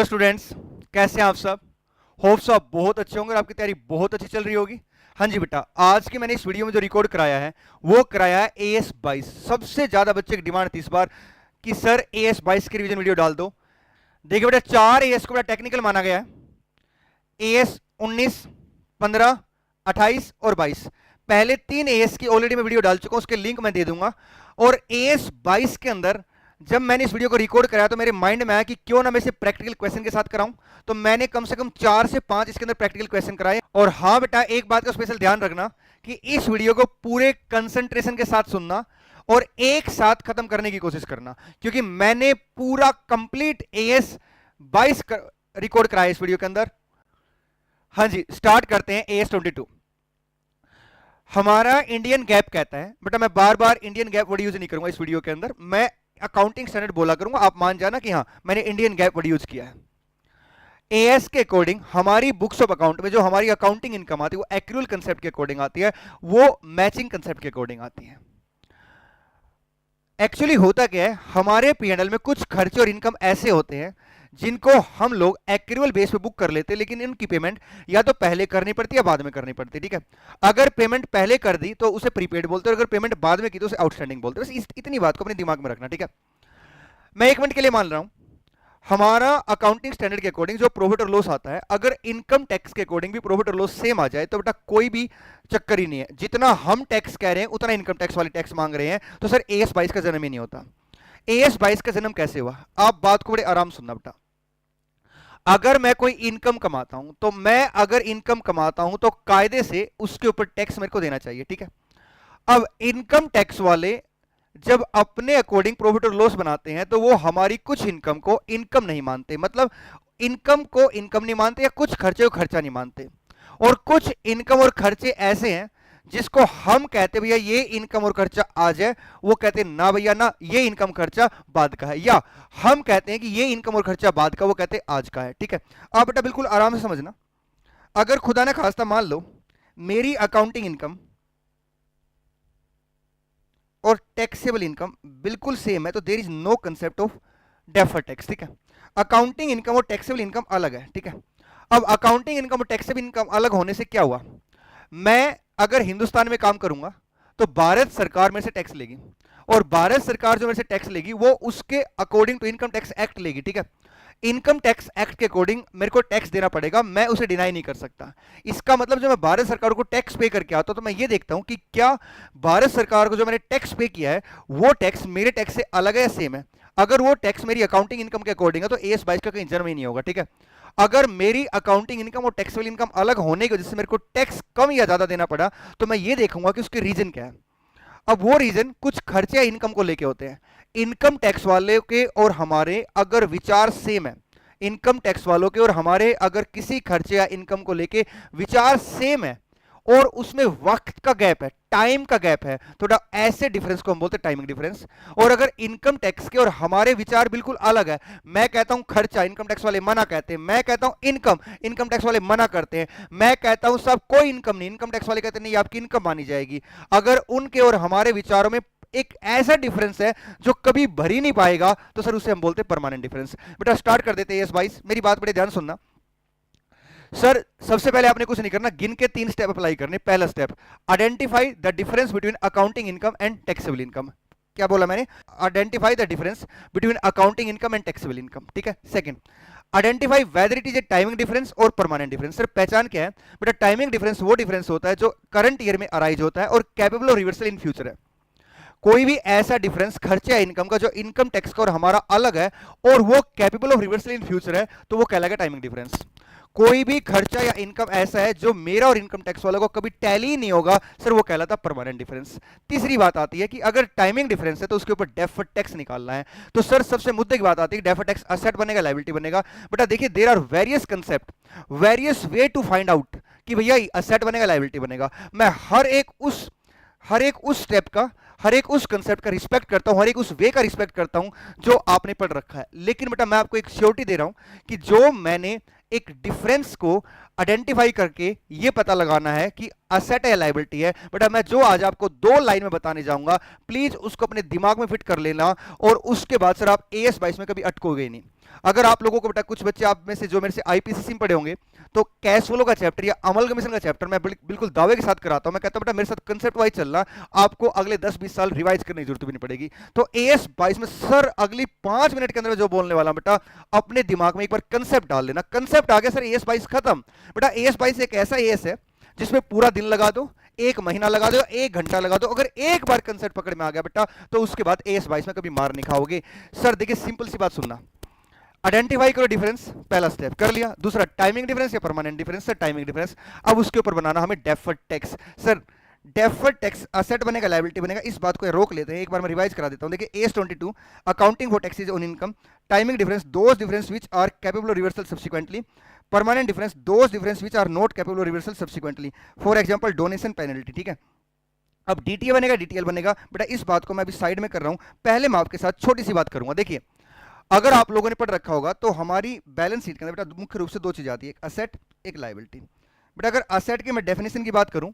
Hello students, कैसे हैं आप सब। होप्स आप बहुत अच्छे होंगे और आपकी तैयारी बहुत अच्छी चल रही होगी। हाँ जी बेटा, आज के मैंने इस वीडियो में जो रिकॉर्ड कराया है वो कराया है AS 22। सबसे ज्यादा बच्चे की डिमांड थी इस बार कि सर AS 22 की रिवीजन वीडियो डाल दो। देखिए बेटा, 4 AS को बड़ा टेक्निकल माना गया है। AS 19, 15, 28 और 22। पहले 3 AS की ऑलरेडी मैं वीडियो डाल चुका हूं, उसके लिंक मैं दे दूंगा। और AS 22 के अंदर जब मैंने इस वीडियो को रिकॉर्ड कराया तो मेरे माइंड में आया कि क्यों ना मैं इसे प्रैक्टिकल क्वेश्चन के साथ कराऊं। तो मैंने कम से कम 4 से 5 इसके अंदर प्रैक्टिकल क्वेश्चन कराए। और हाँ बेटा, एक बात का स्पेशल ध्यान रखना कि इस वीडियो को पूरे कंसंट्रेशन के साथ सुनना और एक साथ खत्म करने की कोशिश करना, क्योंकि मैंने पूरा कंप्लीट AS 22 रिकॉर्ड कराया इस वीडियो के अंदर। हाँ जी, स्टार्ट करते हैं। AS 22 हमारा इंडियन गैप कहता है। बेटा मैं बार बार इंडियन गैप वर्ड यूज नहीं करूंगा इस वीडियो के अंदर, मैं अकाउंटिंग स्टैंडर्ड बोला करूंगा। आप मान जाना कि हाँ मैंने इंडियन गैप वर्ड यूज किया है। एएस के अकॉर्डिंग हमारी बुक्स ऑफ अकाउंट में जो हमारी अकाउंटिंग इनकम आती है वो एक्रूअल कंसेप्ट के अकॉर्डिंग आती है, वो मैचिंग कंसेप्ट के अकॉर्डिंग आती है। एक्चुअली होता क्या है, हमारे पीएनएल में कुछ खर्चे और इनकम ऐसे होते हैं जिनको हम लोग एक्रूअल बेस पे बुक कर लेते हैं, लेकिन इनकी पेमेंट या तो पहले करनी पड़ती है या बाद में करनी पड़ती है। ठीक है, अगर पेमेंट पहले कर दी तो उसे प्रीपेड बोलते हैं, अगर पेमेंट बाद में की तो उसे आउटस्टैंडिंग बोलते हैं। बस इतनी बात को अपने दिमाग में रखना। ठीक है, मैं 1 मिनट के लिए मान रहा हूं हमारा अकाउंटिंग स्टैंडर्ड के अकॉर्डिंग जो प्रॉफिट और लॉस आता है, अगर इनकम टैक्स के अकॉर्डिंग भी प्रॉफिट और लॉस सेम आ जाए तो बेटा कोई भी चक्कर ही नहीं है। जितना हम टैक्स कह रहे हैं उतना इनकम टैक्स वाले टैक्स मांग रहे हैं, तो सर AS 22 का जन्म ही नहीं होता। AS 22 का जन्म कैसे हुआ, आप बात को बड़े आराम सुनना बेटा। अगर मैं कोई इनकम कमाता हूं तो मैं अगर इनकम कमाता हूं तो कायदे से उसके ऊपर टैक्स मेरे को देना चाहिए। ठीक है, अब इनकम टैक्स वाले जब अपने अकॉर्डिंग प्रॉफिट और लॉस बनाते हैं तो वो हमारी कुछ इनकम को इनकम नहीं मानते, मतलब इनकम को इनकम नहीं मानते या कुछ खर्चे को खर्चा नहीं मानते। और कुछ इनकम और खर्चे ऐसे हैं जिसको हम कहते भैया ये इनकम और खर्चा आज है, वो कहते ना भैया ना, ये इनकम खर्चा बाद का है। या हम कहते हैं कि ये इनकम और खर्चा बाद का, वो कहते आज का है। ठीक है, आप बेटा बिल्कुल आराम से समझना। अगर खुदा ना खास्ता मान लो मेरी अकाउंटिंग इनकम और टैक्सेबल इनकम बिल्कुल सेम है तो there is no concept of defer tax. ठीक है, अकाउंटिंग इनकम और टैक्सेबल इनकम अलग है। ठीक है, अब अकाउंटिंग इनकम और टैक्सेबल इनकम अलग होने से क्या हुआ, मैं अगर हिंदुस्तान में काम करूंगा तो भारत सरकार मेरे से टैक्स लेगी, और भारत सरकार जो मेरे से टैक्स लेगी वो उसके according to income tax act लेगी। ठीक है, इनकम टैक्स एक्ट के अकॉर्डिंग मेरे को टैक्स देना पड़ेगा, मैं उसे डिनाई नहीं कर सकता। इसका मतलब जब मैं भारत सरकार को टैक्स पे करके आता हूं तो मैं ये देखता हूं कि क्या भारत सरकार को जो मैंने टैक्स पे किया है वो टैक्स मेरे टैक्स से अलग है या सेम है। अगर वो टैक्स मेरी अकाउंटिंग इनकम के अकॉर्डिंग है तो AS 22 का कहीं जन्म ही नहीं होगा। ठीक है, अगर मेरी अकाउंटिंग इनकम और टैक्सेबल इनकम अलग होने की वजह से मेरे को टैक्स कम या ज्यादा देना पड़ा तो मैं ये देखूंगा कि उसके रीजन क्या है। अब वो रीजन कुछ खर्चे या इनकम को लेके होते हैं। इनकम टैक्स वाले के और हमारे अगर विचार सेम है, इनकम टैक्स वालों के और हमारे अगर किसी खर्चे या इनकम को लेके विचार सेम है और उसमें वक्त का गैप है, टाइम का गैप है, थोड़ा ऐसे डिफरेंस को हम बोलते हैं टाइमिंग डिफरेंस। और अगर इनकम टैक्स के और हमारे विचार बिल्कुल अलग है, मैं कहता हूं खर्चा, इनकम टैक्स वाले मना कहते हैं, मैं कहता हूं इनकम, इनकम टैक्स वाले मना करते हैं, मैं कहता हूं सब कोई इनकम नहीं, इनकम टैक्स वाले कहते हैं नहीं आपकी इनकम मानी जाएगी। अगर उनके और हमारे विचारों में एक ऐसा डिफरेंस है जो कभी भर ही नहीं पाएगा तो सर उसे हम बोलते हैं परमानेंट डिफरेंस। बेटा स्टार्ट कर देते हैं AS 22, मेरी बात बड़े ध्यान सुनना। सर सबसे पहले आपने कुछ नहीं करना, गिन के 3 स्टेप अप्लाई करने। पहला step, identify the difference between accounting income and taxable income. क्या बोला मैंने, identify the difference between accounting income and taxable income. ठीक है, second, identify whether it is a timing difference और परमानेंट डिफरेंस। सर पहचान क्या है बेटा, टाइमिंग डिफरेंस वो डिफरेंस होता है जो करंट ईयर में अराइज होता है और capable of reversal in future है। कोई भी ऐसा डिफरेंस खर्चे या इनकम का जो इनकम टैक्स का और हमारा अलग है और वो capable of reversal in future है तो वो कहलाएगा टाइमिंग डिफरेंस। कोई भी खर्चा या इनकम ऐसा है जो मेरा और इनकम टैक्स वालों को कभी टैली ही नहीं होगा, सर वो कहलाता परमानेंट डिफरेंस। तीसरी बात आती है कि अगर टाइमिंग डिफरेंस है तो उसके ऊपर डेफर्ड टैक्स निकालना है। तो सर सबसे मुद्दे की बात आती है डेफर्ड टैक्स असेट बनेगा लायबिलिटी बनेगा। बेटा देखिए there are various concept, various way to find out कि भैया असेट बनेगा लायबिलिटी बनेगा। मैं हर एक उस स्टेप का, हर एक उस कंसेप्ट का रिस्पेक्ट करता हूं, हर एक उस वे का रिस्पेक्ट करता हूं जो आपने पढ़ रखा है। लेकिन बेटा मैं आपको एक श्योरिटी दे रहा हूं कि जो मैंने एक डिफरेंस को आइडेंटिफाई करके ये पता लगाना है कि असेट है या लायबिलिटी है। बेटा मैं जो आज आपको 2 लाइन में बताने जाऊंगा, प्लीज उसको अपने दिमाग में फिट कर लेना, और उसके बाद सर आप एएस 22 में कभी अटकोगे नहीं। अगर आप लोगों को बेटा, कुछ बच्चे आप में से जो मेरे से आईपीसीसी में पढ़े होंगे, तो कैश फ्लो का चैप्टर या अमल कमीशन का चैप्टर मैं बिल्कुल दावे के साथ कराता हूं। मैं कहता हूं बेटा मेरे साथ कंसेप्ट वाइज चलना, आपको अगले 10-20 साल रिवाइज करने की जरूरत भी नहीं पड़ेगी। तो एएस 22 में सर अगली 5 मिनट के अंदर जो बोलने वाला बेटा, अपने दिमाग में एक बार कंसेप्ट डाल लेना। कंसेप्ट आ गया सर, एएस 22 खत्म। बेटा एएस 22 एक ऐसा एएस है जिसमें पूरा दिन लगा दो, 1 महीना लगा दो, 1 घंटा लगा दो, अगर एक बार कंसेप्ट पकड़ में आ गया बेटा, तो उसके बाद एएस 22 में कभी मार नहीं खाओगे। सर देखिए सिंपल सी बात सुनना, आइडेंटिफाई करो डिफरेंस, पहला स्टेप कर लिया। दूसरा टाइमिंग डिफरेंस या permanent difference, sir timing difference. अब उसके ऊपर बनाना हमें deferred tax. Sir deferred tax asset बनेगा, लायबिलिटी बनेगा, इस बात को रोक लेते हैं, एक बार मैं रिवाइज करा देता हूं। देखिए AS 22 accounting for taxes on income, timing difference those difference which are capable of reversal subsequently, permanent difference those difference which are not capable of reversal subsequently, for example donation penalty. ठीक है, अब DTA बनेगा, DTL बनेगा। बेटा इस बात को मैं अभी साइड में कर रहा हूं, पहले मैं आपके साथ छोटी सी बात करूंगा। देखिए अगर आप लोगों ने पढ़ रखा होगा तो हमारी बैलेंस शीट के अंदर बेटा मुख्य रूप से 2 चीज आती है, एक असेट एक लायबिलिटी। बेटा अगर असेट की मैं डेफिनेशन की बात करूं,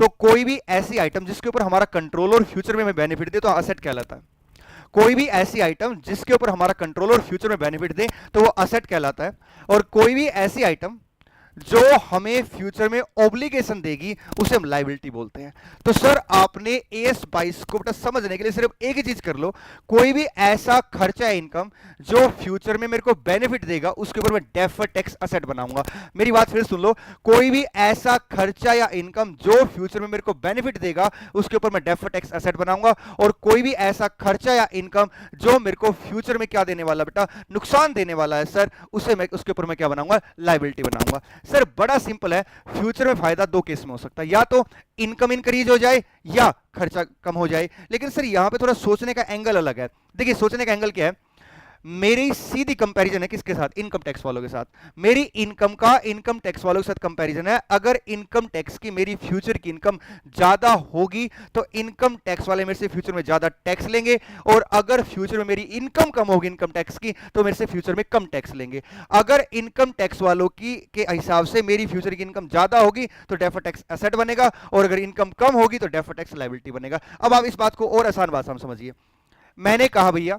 तो कोई भी ऐसी आइटम जिसके ऊपर हमारा कंट्रोल और फ्यूचर में हमें बेनिफिट दे तो असेट कहलाता है। कोई भी ऐसी आइटम जिसके ऊपर हमारा कंट्रोल और फ्यूचर में बेनिफिट दे तो वो असेट कहलाता है। और कोई भी ऐसी आइटम जो हमें फ्यूचर में ऑब्लिगेशन देगी उसे हम लायबिलिटी बोलते हैं। तो सर आपने एएस 22 को बेटा समझने के लिए सिर्फ एक ही चीज कर लो, कोई भी ऐसा खर्चा है इनकम जो फ्यूचर में मेरे को बेनिफिट देगा, उसके ऊपर मैं डेफर्ड टैक्स असेट बनाऊंगा। मेरी बात फिर सुन लो, कोई भी ऐसा खर्चा या इनकम जो फ्यूचर में मेरे को बेनिफिट देगा, उसके ऊपर मैं डेफर्ड टैक्स असेट बनाऊंगा। और कोई भी ऐसा खर्चा या इनकम जो मेरे को फ्यूचर में क्या देने वाला बेटा, नुकसान देने वाला है सर, उसे मैं उसके ऊपर मैं क्या बनाऊंगा, लायबिलिटी बनाऊंगा। सर बड़ा सिंपल है, फ्यूचर में फायदा 2 केस में हो सकता है, या तो इनकम इंक्रीज हो जाए या खर्चा कम हो जाए। लेकिन सर यहां पे थोड़ा सोचने का एंगल अलग है। देखिए सोचने का एंगल क्या है, मेरी सीधी कंपैरिजन है किसके साथ, इनकम टैक्स वालों के साथ। मेरी इनकम का इनकम टैक्स वालों के साथ कंपैरिजन है। अगर इनकम टैक्स की मेरी फ्यूचर की इनकम ज्यादा होगी तो इनकम टैक्स वाले मेरे से फ्यूचर में ज्यादा टैक्स लेंगे, और अगर फ्यूचर में मेरी इनकम कम होगी इनकम टैक्स की तो मेरे से फ्यूचर में कम टैक्स लेंगे। अगर इनकम टैक्स वालों की के हिसाब से मेरी फ्यूचर की इनकम ज्यादा होगी तो डेफर्ड टैक्स एसेट बनेगा, और अगर इनकम कम होगी तो डेफर्ड टैक्स लायबिलिटी बनेगा। अब आप इस बात को और आसान भाषा में समझिए। मैंने कहा भैया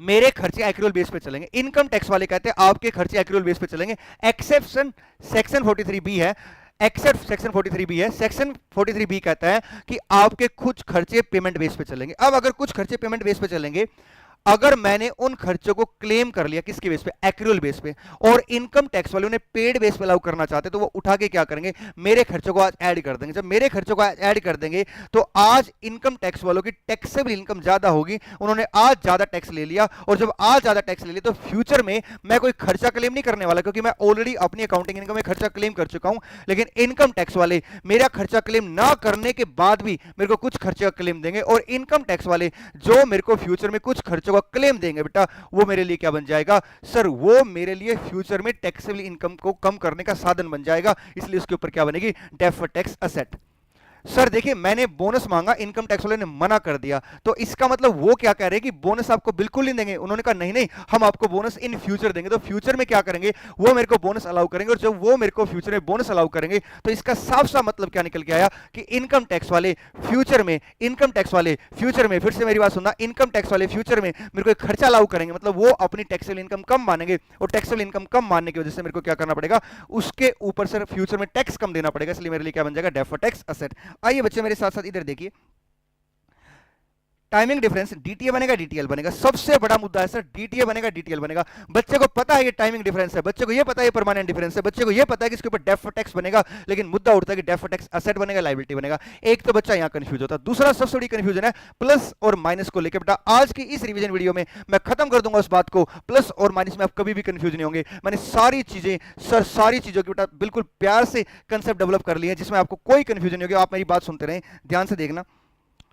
मेरे खर्चे एक्रूअल बेस पे चलेंगे, इनकम टैक्स वाले कहते हैं आपके खर्चे एक्रूअल बेस पे चलेंगे। एक्सेप्शन सेक्शन 43 बी है, एक्सेप्ट सेक्शन 43 बी है। सेक्शन 43 बी कहता है कि आपके कुछ खर्चे पेमेंट बेस पे चलेंगे। अब अगर कुछ खर्चे पेमेंट बेस पे चलेंगे, अगर मैंने उन खर्चों को क्लेम कर लिया किसके बेस पे, एक्रूअल बेस पे, और इनकम टैक्स वाले उन्हें पेड बेस पे अलाउ करना चाहते तो वो उठा के क्या करेंगे, मेरे खर्चों को आज ऐड कर देंगे। जब मेरे खर्चों को ऐड कर देंगे तो आज इनकम टैक्स वालों की टैक्सेबल इनकम ज्यादा होगी, उन्होंने आज ज्यादा टैक्स ले लिया, और जब आज ज्यादा टैक्स ले लिया तो फ्यूचर में मैं कोई खर्चा क्लेम नहीं करने वाला, क्योंकि मैं ऑलरेडी अपनी अकाउंटिंग इनकम में खर्चा क्लेम कर चुका हूं। लेकिन इनकम टैक्स वाले मेरा खर्चा क्लेम ना करने के बाद भी मेरे को कुछ खर्चे का क्लेम देंगे, और इनकम टैक्स वाले जो मेरे को फ्यूचर में कुछ खर्चों का क्लेम देंगे बेटा, वो मेरे लिए क्या बन जाएगा सर, वो मेरे लिए फ्यूचर में टैक्सेबल इनकम को कम करने का साधन बन जाएगा। इसलिए उसके ऊपर क्या बनेगी, डेफर्ड टैक्स असेट। सर देखिए मैंने बोनस मांगा, इनकम टैक्स वाले ने मना कर दिया, तो इसका मतलब वो क्या कह रहे हैं कि बोनस आपको बिल्कुल नहीं देंगे। उन्होंने कहा नहीं नहीं हम आपको बोनस इन फ्यूचर देंगे। तो फ्यूचर में क्या करेंगे, वो मेरे को बोनस अलाउ करेंगे, और जब वो मेरे को फ्यूचर में बोनस अलाउ करेंगे तो इसका साफ साफ मतलब क्या निकल के आया कि इनकम टैक्स वाले फ्यूचर में, इनकम टैक्स वाले फ्यूचर में, फिर से मेरी बात सुनना, इनकम टैक्स वाले फ्यूचर में मेरे को एक खर्चा अलाउ करेंगे, मतलब वो अपनी टैक्सेबल इनकम कम मानेंगे, और टैक्सेबल इनकम कम मानने की वजह से मेरे को क्या करना पड़ेगा, उसके ऊपर सर फ्यूचर में टैक्स कम देना पड़ेगा। इसलिए मेरे लिए क्या बन जाएगा, डेफर्ड टैक्स असेट। आइए बच्चे मेरे साथ साथ इधर देखिए, टाइमिंग डिफरेंस डीटीए बनेगा डीटीएल बनेगा। सबसे बड़ा मुद्दा है सर डीटीए बनेगा डीटीएल बनेगा। बच्चे को पता है ये टाइमिंग डिफरेंस है, बच्चे को ये पता है ये परमानेंट डिफरेंस है, बच्चे को ये पता है कि इसके ऊपर डेफर्ड टैक्स बनेगा, लेकिन मुद्दा उठता है कि डेफर्ड टैक्स असेट बनेगा लायबिलिटी बनेगा। एक तो बच्चा यहां कंफ्यूज होता है। दूसरा सबसे बड़ी कंफ्यूजन है प्लस और माइनस को लेकर। बेटा आज की इस रिवीजन वीडियो में मैं खत्म कर दूंगा उस बात को, प्लस और माइनस में आप कभी भी कंफ्यूज नहीं होंगे। मैंने सारी चीजें सर, सारी चीजों की बेटा बिल्कुल प्यार से कंसेप्ट डेवलप कर लिए हैं जिसमें आपको कोई कंफ्यूजन नहीं होगी। आप मेरी बात सुनते रहें, ध्यान से देखना।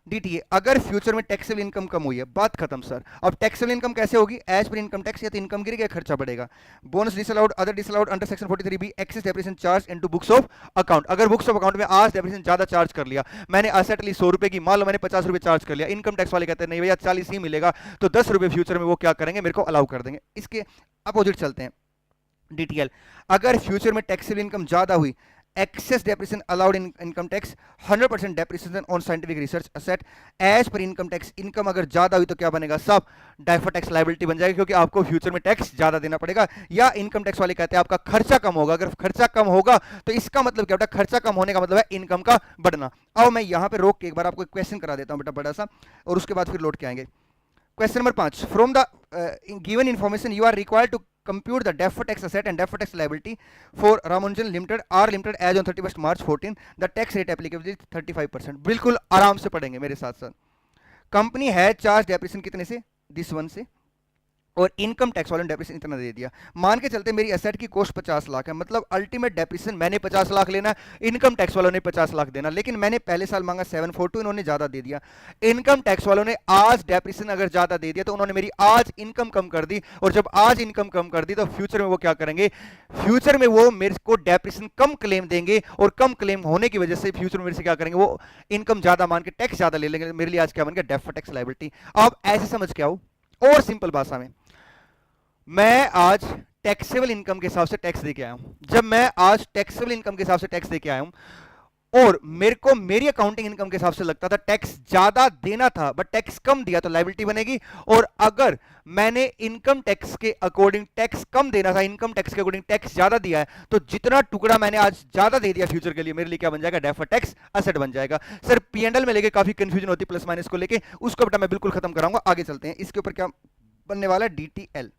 डीटीए, अगर फ्यूचर में टैक्सेबल इनकम कम हुई है, बात खत्म सर। अब टैक्सेबल इनकम कैसे होगी, एज पर इनकम टैक्स, या तो इनकम गिरेगा, खर्चा बढ़ेगा। Bonus disallowed, other disallowed under section 43 B, excess depreciation charge into books of account. अगर बुक्स ऑफ अकाउंट में आज डेप्रिसिएशन ज्यादा चार्ज कर लिया, मैंने असेट ली 100 रुपए की, मान लो मैंने 50 रुपए चार्ज कर लिया, इनकम टैक्स वाले कहते हैं नहीं भैया 40 ही मिलेगा, तो 10 रुपए फ्यूचर में वो क्या करेंगे, मेरे को अलाउ कर देंगे। इसके अपोजिट चलते हैं, डीटीएल, अगर फ्यूचर में टैक्सेबल इनकम ज्यादा हुई, excess depreciation allowed in income tax, 100% depreciation on scientific research asset as per income tax. Income अगर ज्यादा हुई तो क्या बनेगा, सब डेफर्ड टैक्स लायबिलिटी बन जाएगी, क्योंकि आपको फ्यूचर में टैक्स ज्यादा देना पड़ेगा। या इनकम टैक्स वाले कहते हैं आपका खर्चा कम होगा। अगर खर्चा कम होगा तो इसका मतलब क्या बेटा, खर्चा कम होने का मतलब है इनकम का बढ़ना। अब मैं यहां पे रोक के एक बार आपको क्वेश्चन करा देता हूं बेटा बड़ा सा, और उसके बाद फिर लौट के आएंगे। Question number 5, from the given information you are required to compute the deferred tax asset and deferred tax liability for Ramanjan Limited R Limited as on 31st March 14. The tax rate applicable is 35%. बिल्कुल आराम से पढ़ेंगे मेरे साथ साथ। Company है charge depreciation कितने से, दिस वन से, और इनकम टैक्स वाले ने डेप्रिसिएशन इतना दे दिया। मान के चलते मेरी एसेट की कॉस्ट 50 लाख है, मतलब अल्टीमेट डेप्रिसिएशन मैंने 50 लाख लेना, इनकम टैक्स वालों ने 50 लाख देना, लेकिन मैंने पहले साल मांगा 742, इन्होंने ज्यादा दे दिया। इनकम टैक्स वालों ने आज डेप्रिसिएशन अगर ज्यादा दे दिया तो उन्होंने मेरी आज इनकम कम कर दी, और जब आज इनकम कम कर दी तो फ्यूचर में वो क्या करेंगे, फ्यूचर में वो मेरे को डेप्रिसिएशन कम क्लेम देंगे, और कम क्लेम होने की वजह से फ्यूचर में मेरे से क्या करेंगे, वो इनकम ज्यादा मान के टैक्स ज्यादा ले लेंगे। मेरे लिए आज क्या बन गया, डेफर्ड टैक्स लायबिलिटी। आप ऐसे समझ के आओ, और सिंपल भाषा में, मैं आज टैक्सेबल इनकम के हिसाब से टैक्स देके आया हूं। जब मैं आज टैक्सेबल इनकम के हिसाब से टैक्स देके आया हूं और मेरे को मेरी अकाउंटिंग इनकम के हिसाब से लगता था टैक्स ज्यादा देना था, बट टैक्स कम दिया तो लायबिलिटी बनेगी। और अगर मैंने इनकम टैक्स के अकॉर्डिंग टैक्स कम देना था, इनकम टैक्स के अकॉर्डिंग टैक्स ज्यादा दिया है, तो जितना टुकड़ा मैंने आज ज्यादा दे दिया फ्यूचर के लिए, मेरे लिए क्या बन जाएगा, डेफर्ड टैक्स असेट बन जाएगा। सर पीएनएल में लेके काफी कंफ्यूजन होती है प्लस माइनस को लेके, उसको बेटा मैं बिल्कुल खत्म कराऊंगा। आगे चलते हैं, इसके ऊपर क्या बनने वाला है, DTL.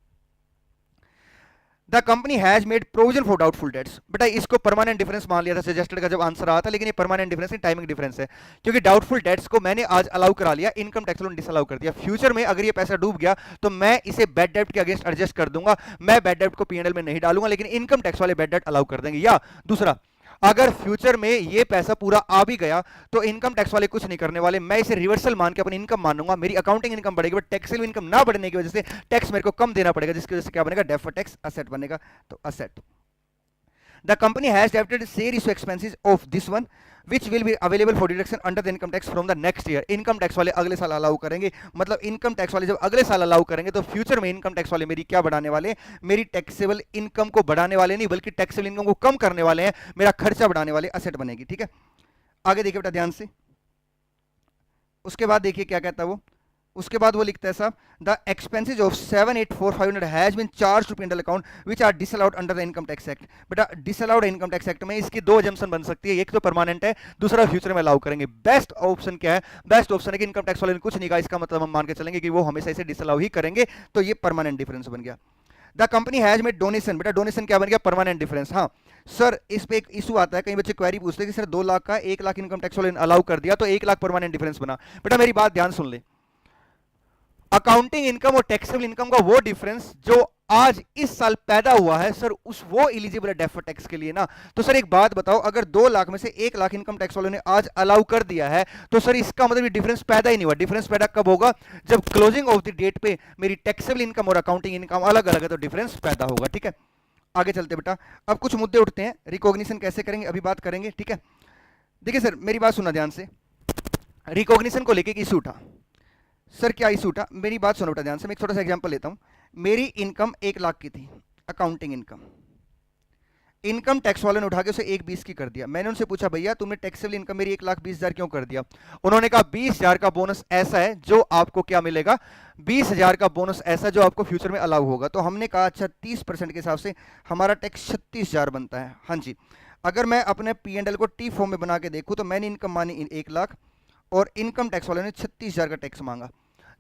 The company has made provision for doubtful debts. बेटा इसको परमानेंट डिफरेंस मान लिया था सजेस्टेड का जब आंसर आया था, लेकिन ये परमानेंट डिफरेंस नहीं, टाइमिंग डिफरेंस है, क्योंकि डाउटफुल डेट्स को मैंने आज अलाउ करा लिया, इनकम टैक्स लोन डिसअलाउ कर दिया। फ्यूचर में अगर ये पैसा डूब गया तो मैं इसे बैड डेब्ट के अगेंस्ट एडजस्ट कर दूंगा, मैं बैड डेब्ट को पीएनएल में नहीं डालूंगा, लेकिन इनकम टैक्स वाले बैड डेब्ट अलाउ कर देंगे। या दूसरा, अगर फ्यूचर में ये पैसा पूरा आ भी गया तो इनकम टैक्स वाले कुछ नहीं करने वाले, मैं इसे रिवर्सल मान के अपनी इनकम मानूंगा, मेरी अकाउंटिंग इनकम बढ़ेगी, बट टैक्सेबल इनकम ना बढ़ने की वजह से टैक्स मेरे को कम देना पड़ेगा, जिसकी वजह से क्या बनेगा, डेफर्ड टैक्स असेट बनेगा। तो asset, the company has debited share issue expenses of this one which will be available for deduction under the income tax from the next year. Income tax वाले अगले साल अलाउ करेंगे, मतलब income tax वाले जब अगले साल अलाउ करेंगे तो फ्यूचर में इनकम टैक्स वाले मेरी क्या बढ़ाने वाले, मेरी टैक्सेबल इनकम को बढ़ाने वाले नहीं, बल्कि टैक्सेबल इनकम को कम करने वाले हैं, मेरा खर्चा बढ़ाने वाले, असेट बनेगी। ठीक है, आगे देखिए बेटा ध्यान से। उसके बाद देखिए क्या कहता है वो, उसके बाद वो लिखता है साहब, the expenses of 784,500 has been charge to PNL account which are disallowed under the income tax act. बेटा डिसअलाउड इनकम टैक्स एक्ट में इसकी दो जम्पशन बन सकती है, एक तो परमानेंट है, दूसरा फ्यूचर में अलाउ करेंगे। बेस्ट ऑप्शन क्या है, बेस्ट ऑप्शन है कि इनकम टैक्स वाले ने कुछ नहीं कहा, इसका मतलब हम मान के चलेंगे कि वो हमेशा इसे डिसअलाउ ही करेंगे, तो ये परमानेंट डिफरेंस बन गया। The company has made donation, बेटा डोनेशन क्या बन गया, परमानेंट डिफरेंस। हाँ सर, इस पे एक इशू आता है, कई बच्चे क्वेरी पूछते हैं कि सर 2 लाख का 1 लाख इनकम टैक्स वाले ने अलाउ कर दिया तो 1 लाख परमानेंट डिफरेंस बना। बेटा मेरी बात ध्यान सुन ले, अकाउंटिंग इनकम और टैक्सेबल इनकम का वो डिफरेंस जो आज इस साल पैदा हुआ है सर, उस वो एलिजिबल है डेफर्ड टैक्स के लिए ना। तो सर एक बात बताओ, अगर 2 लाख में से 1 लाख इनकम टैक्स वालों ने आज अलाउ कर दिया है तो सर इसका मतलब ये डिफरेंस पैदा ही नहीं हुआ। डिफरेंस पैदा कब होगा, जब क्लोजिंग ऑफ द डेट पे मेरी टैक्सेबल इनकम और अकाउंटिंग इनकम अलग अलग है तो डिफरेंस पैदा होगा। ठीक है, आगे चलते बेटा। अब कुछ मुद्दे उठते हैं, रिकॉग्निशन कैसे करेंगे अभी बात करेंगे। ठीक है, देखिए सर मेरी बात सुनना ध्यान से, रिकॉग्निशन को लेके इशू उठा। सर क्या इशू उठा, मेरी बात सुनो बेटा ध्यान से, मैं एक छोटा सा एग्जांपल लेता हूं। मेरी इनकम 1 लाख की थी, अकाउंटिंग इनकम, इनकम टैक्स वालों ने उठा के उसे 1,20,000 की कर दिया। मैंने उनसे पूछा भैया तुमने टैक्सेबल इनकम मेरी 1,20,000 क्यों कर दिया। उन्होंने कहा 20,000 का बोनस ऐसा है जो आपको क्या मिलेगा, 20,000 का बोनस ऐसा जो आपको फ्यूचर में अलाउ होगा। तो हमने कहा अच्छा 30% के हिसाब से हमारा टैक्स 36,000 बनता है। हाँ जी, अगर मैं अपने P&L को टी फॉर्म में बना के देखूँ तो मैंने इनकम मानी 1 लाख और इनकम टैक्स वालों ने 36,000 का टैक्स मांगा।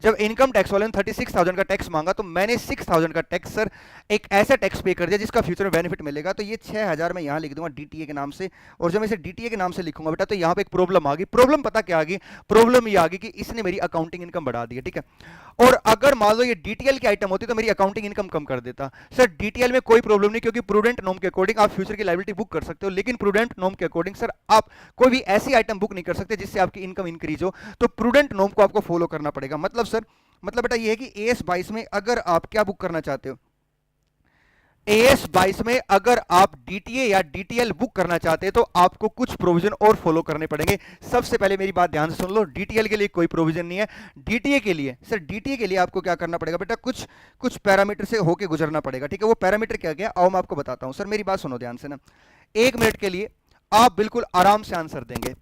जब इनकम टैक्स वाले ने 36,000 का टैक्स मांगा तो मैंने 6,000 का टैक्स सर एक ऐसा टैक्स पे कर दिया जिसका फ्यूचर में बेनिफिट मिलेगा। तो ये 6,000 मैं यहाँ लिख दूंगा डीटीए के नाम से, और जब मैं इसे डीटीए के नाम से लिखूंगा बेटा तो यहाँ पे एक प्रॉब्लम आ गई। प्रॉब्लम पता क्या आ गई, प्रॉब्लम ये आ गई कि इसने मेरी अकाउंटिंग इनकम बढ़ा दी है। ठीक है, और अगर मान लो ये डीटीएल की आइटम होती तो मेरी अकाउंटिंग इनकम कम कर देता। सर डीटीएल में कोई प्रॉब्लम नहीं, क्योंकि प्रूडेंट नॉर्म के अकॉर्डिंग आप फ्यूचर की लायबिलिटी बुक कर सकते हो, लेकिन प्रूडेंट नॉर्म के अकॉर्डिंग सर आप कोई भी ऐसी आइटम बुक नहीं कर सकते जिससे आपकी इनकम इंक्रीज हो। तो प्रूडेंट नॉर्म को आपको फॉलो करना पड़ेगा। मतलब सर, मतलब बेटा ये है कि AS 22 में अगर आप क्या बुक करना चाहते हो, AS 22 में अगर आप DTA या DTL बुक करना चाहते हैं तो आपको कुछ प्रोविजन और फॉलो करने पड़ेंगे। सबसे पहले मेरी बात ध्यान से सुन लो, DTL के लिए कोई प्रोविजन नहीं है। DTA के लिए सर, DTA के लिए आपको क्या करना पड़ेगा बेटा, कुछ पैरामीटर से होके गुजरना पड़ेगा। ठीक है, वो पैरामीटर क्या क्या आओ मैं आपको बताता हूं। सर मेरी बात सुनो ध्यान से ना, 1 मिनट के लिए आप बिल्कुल आराम से आंसर देंगे।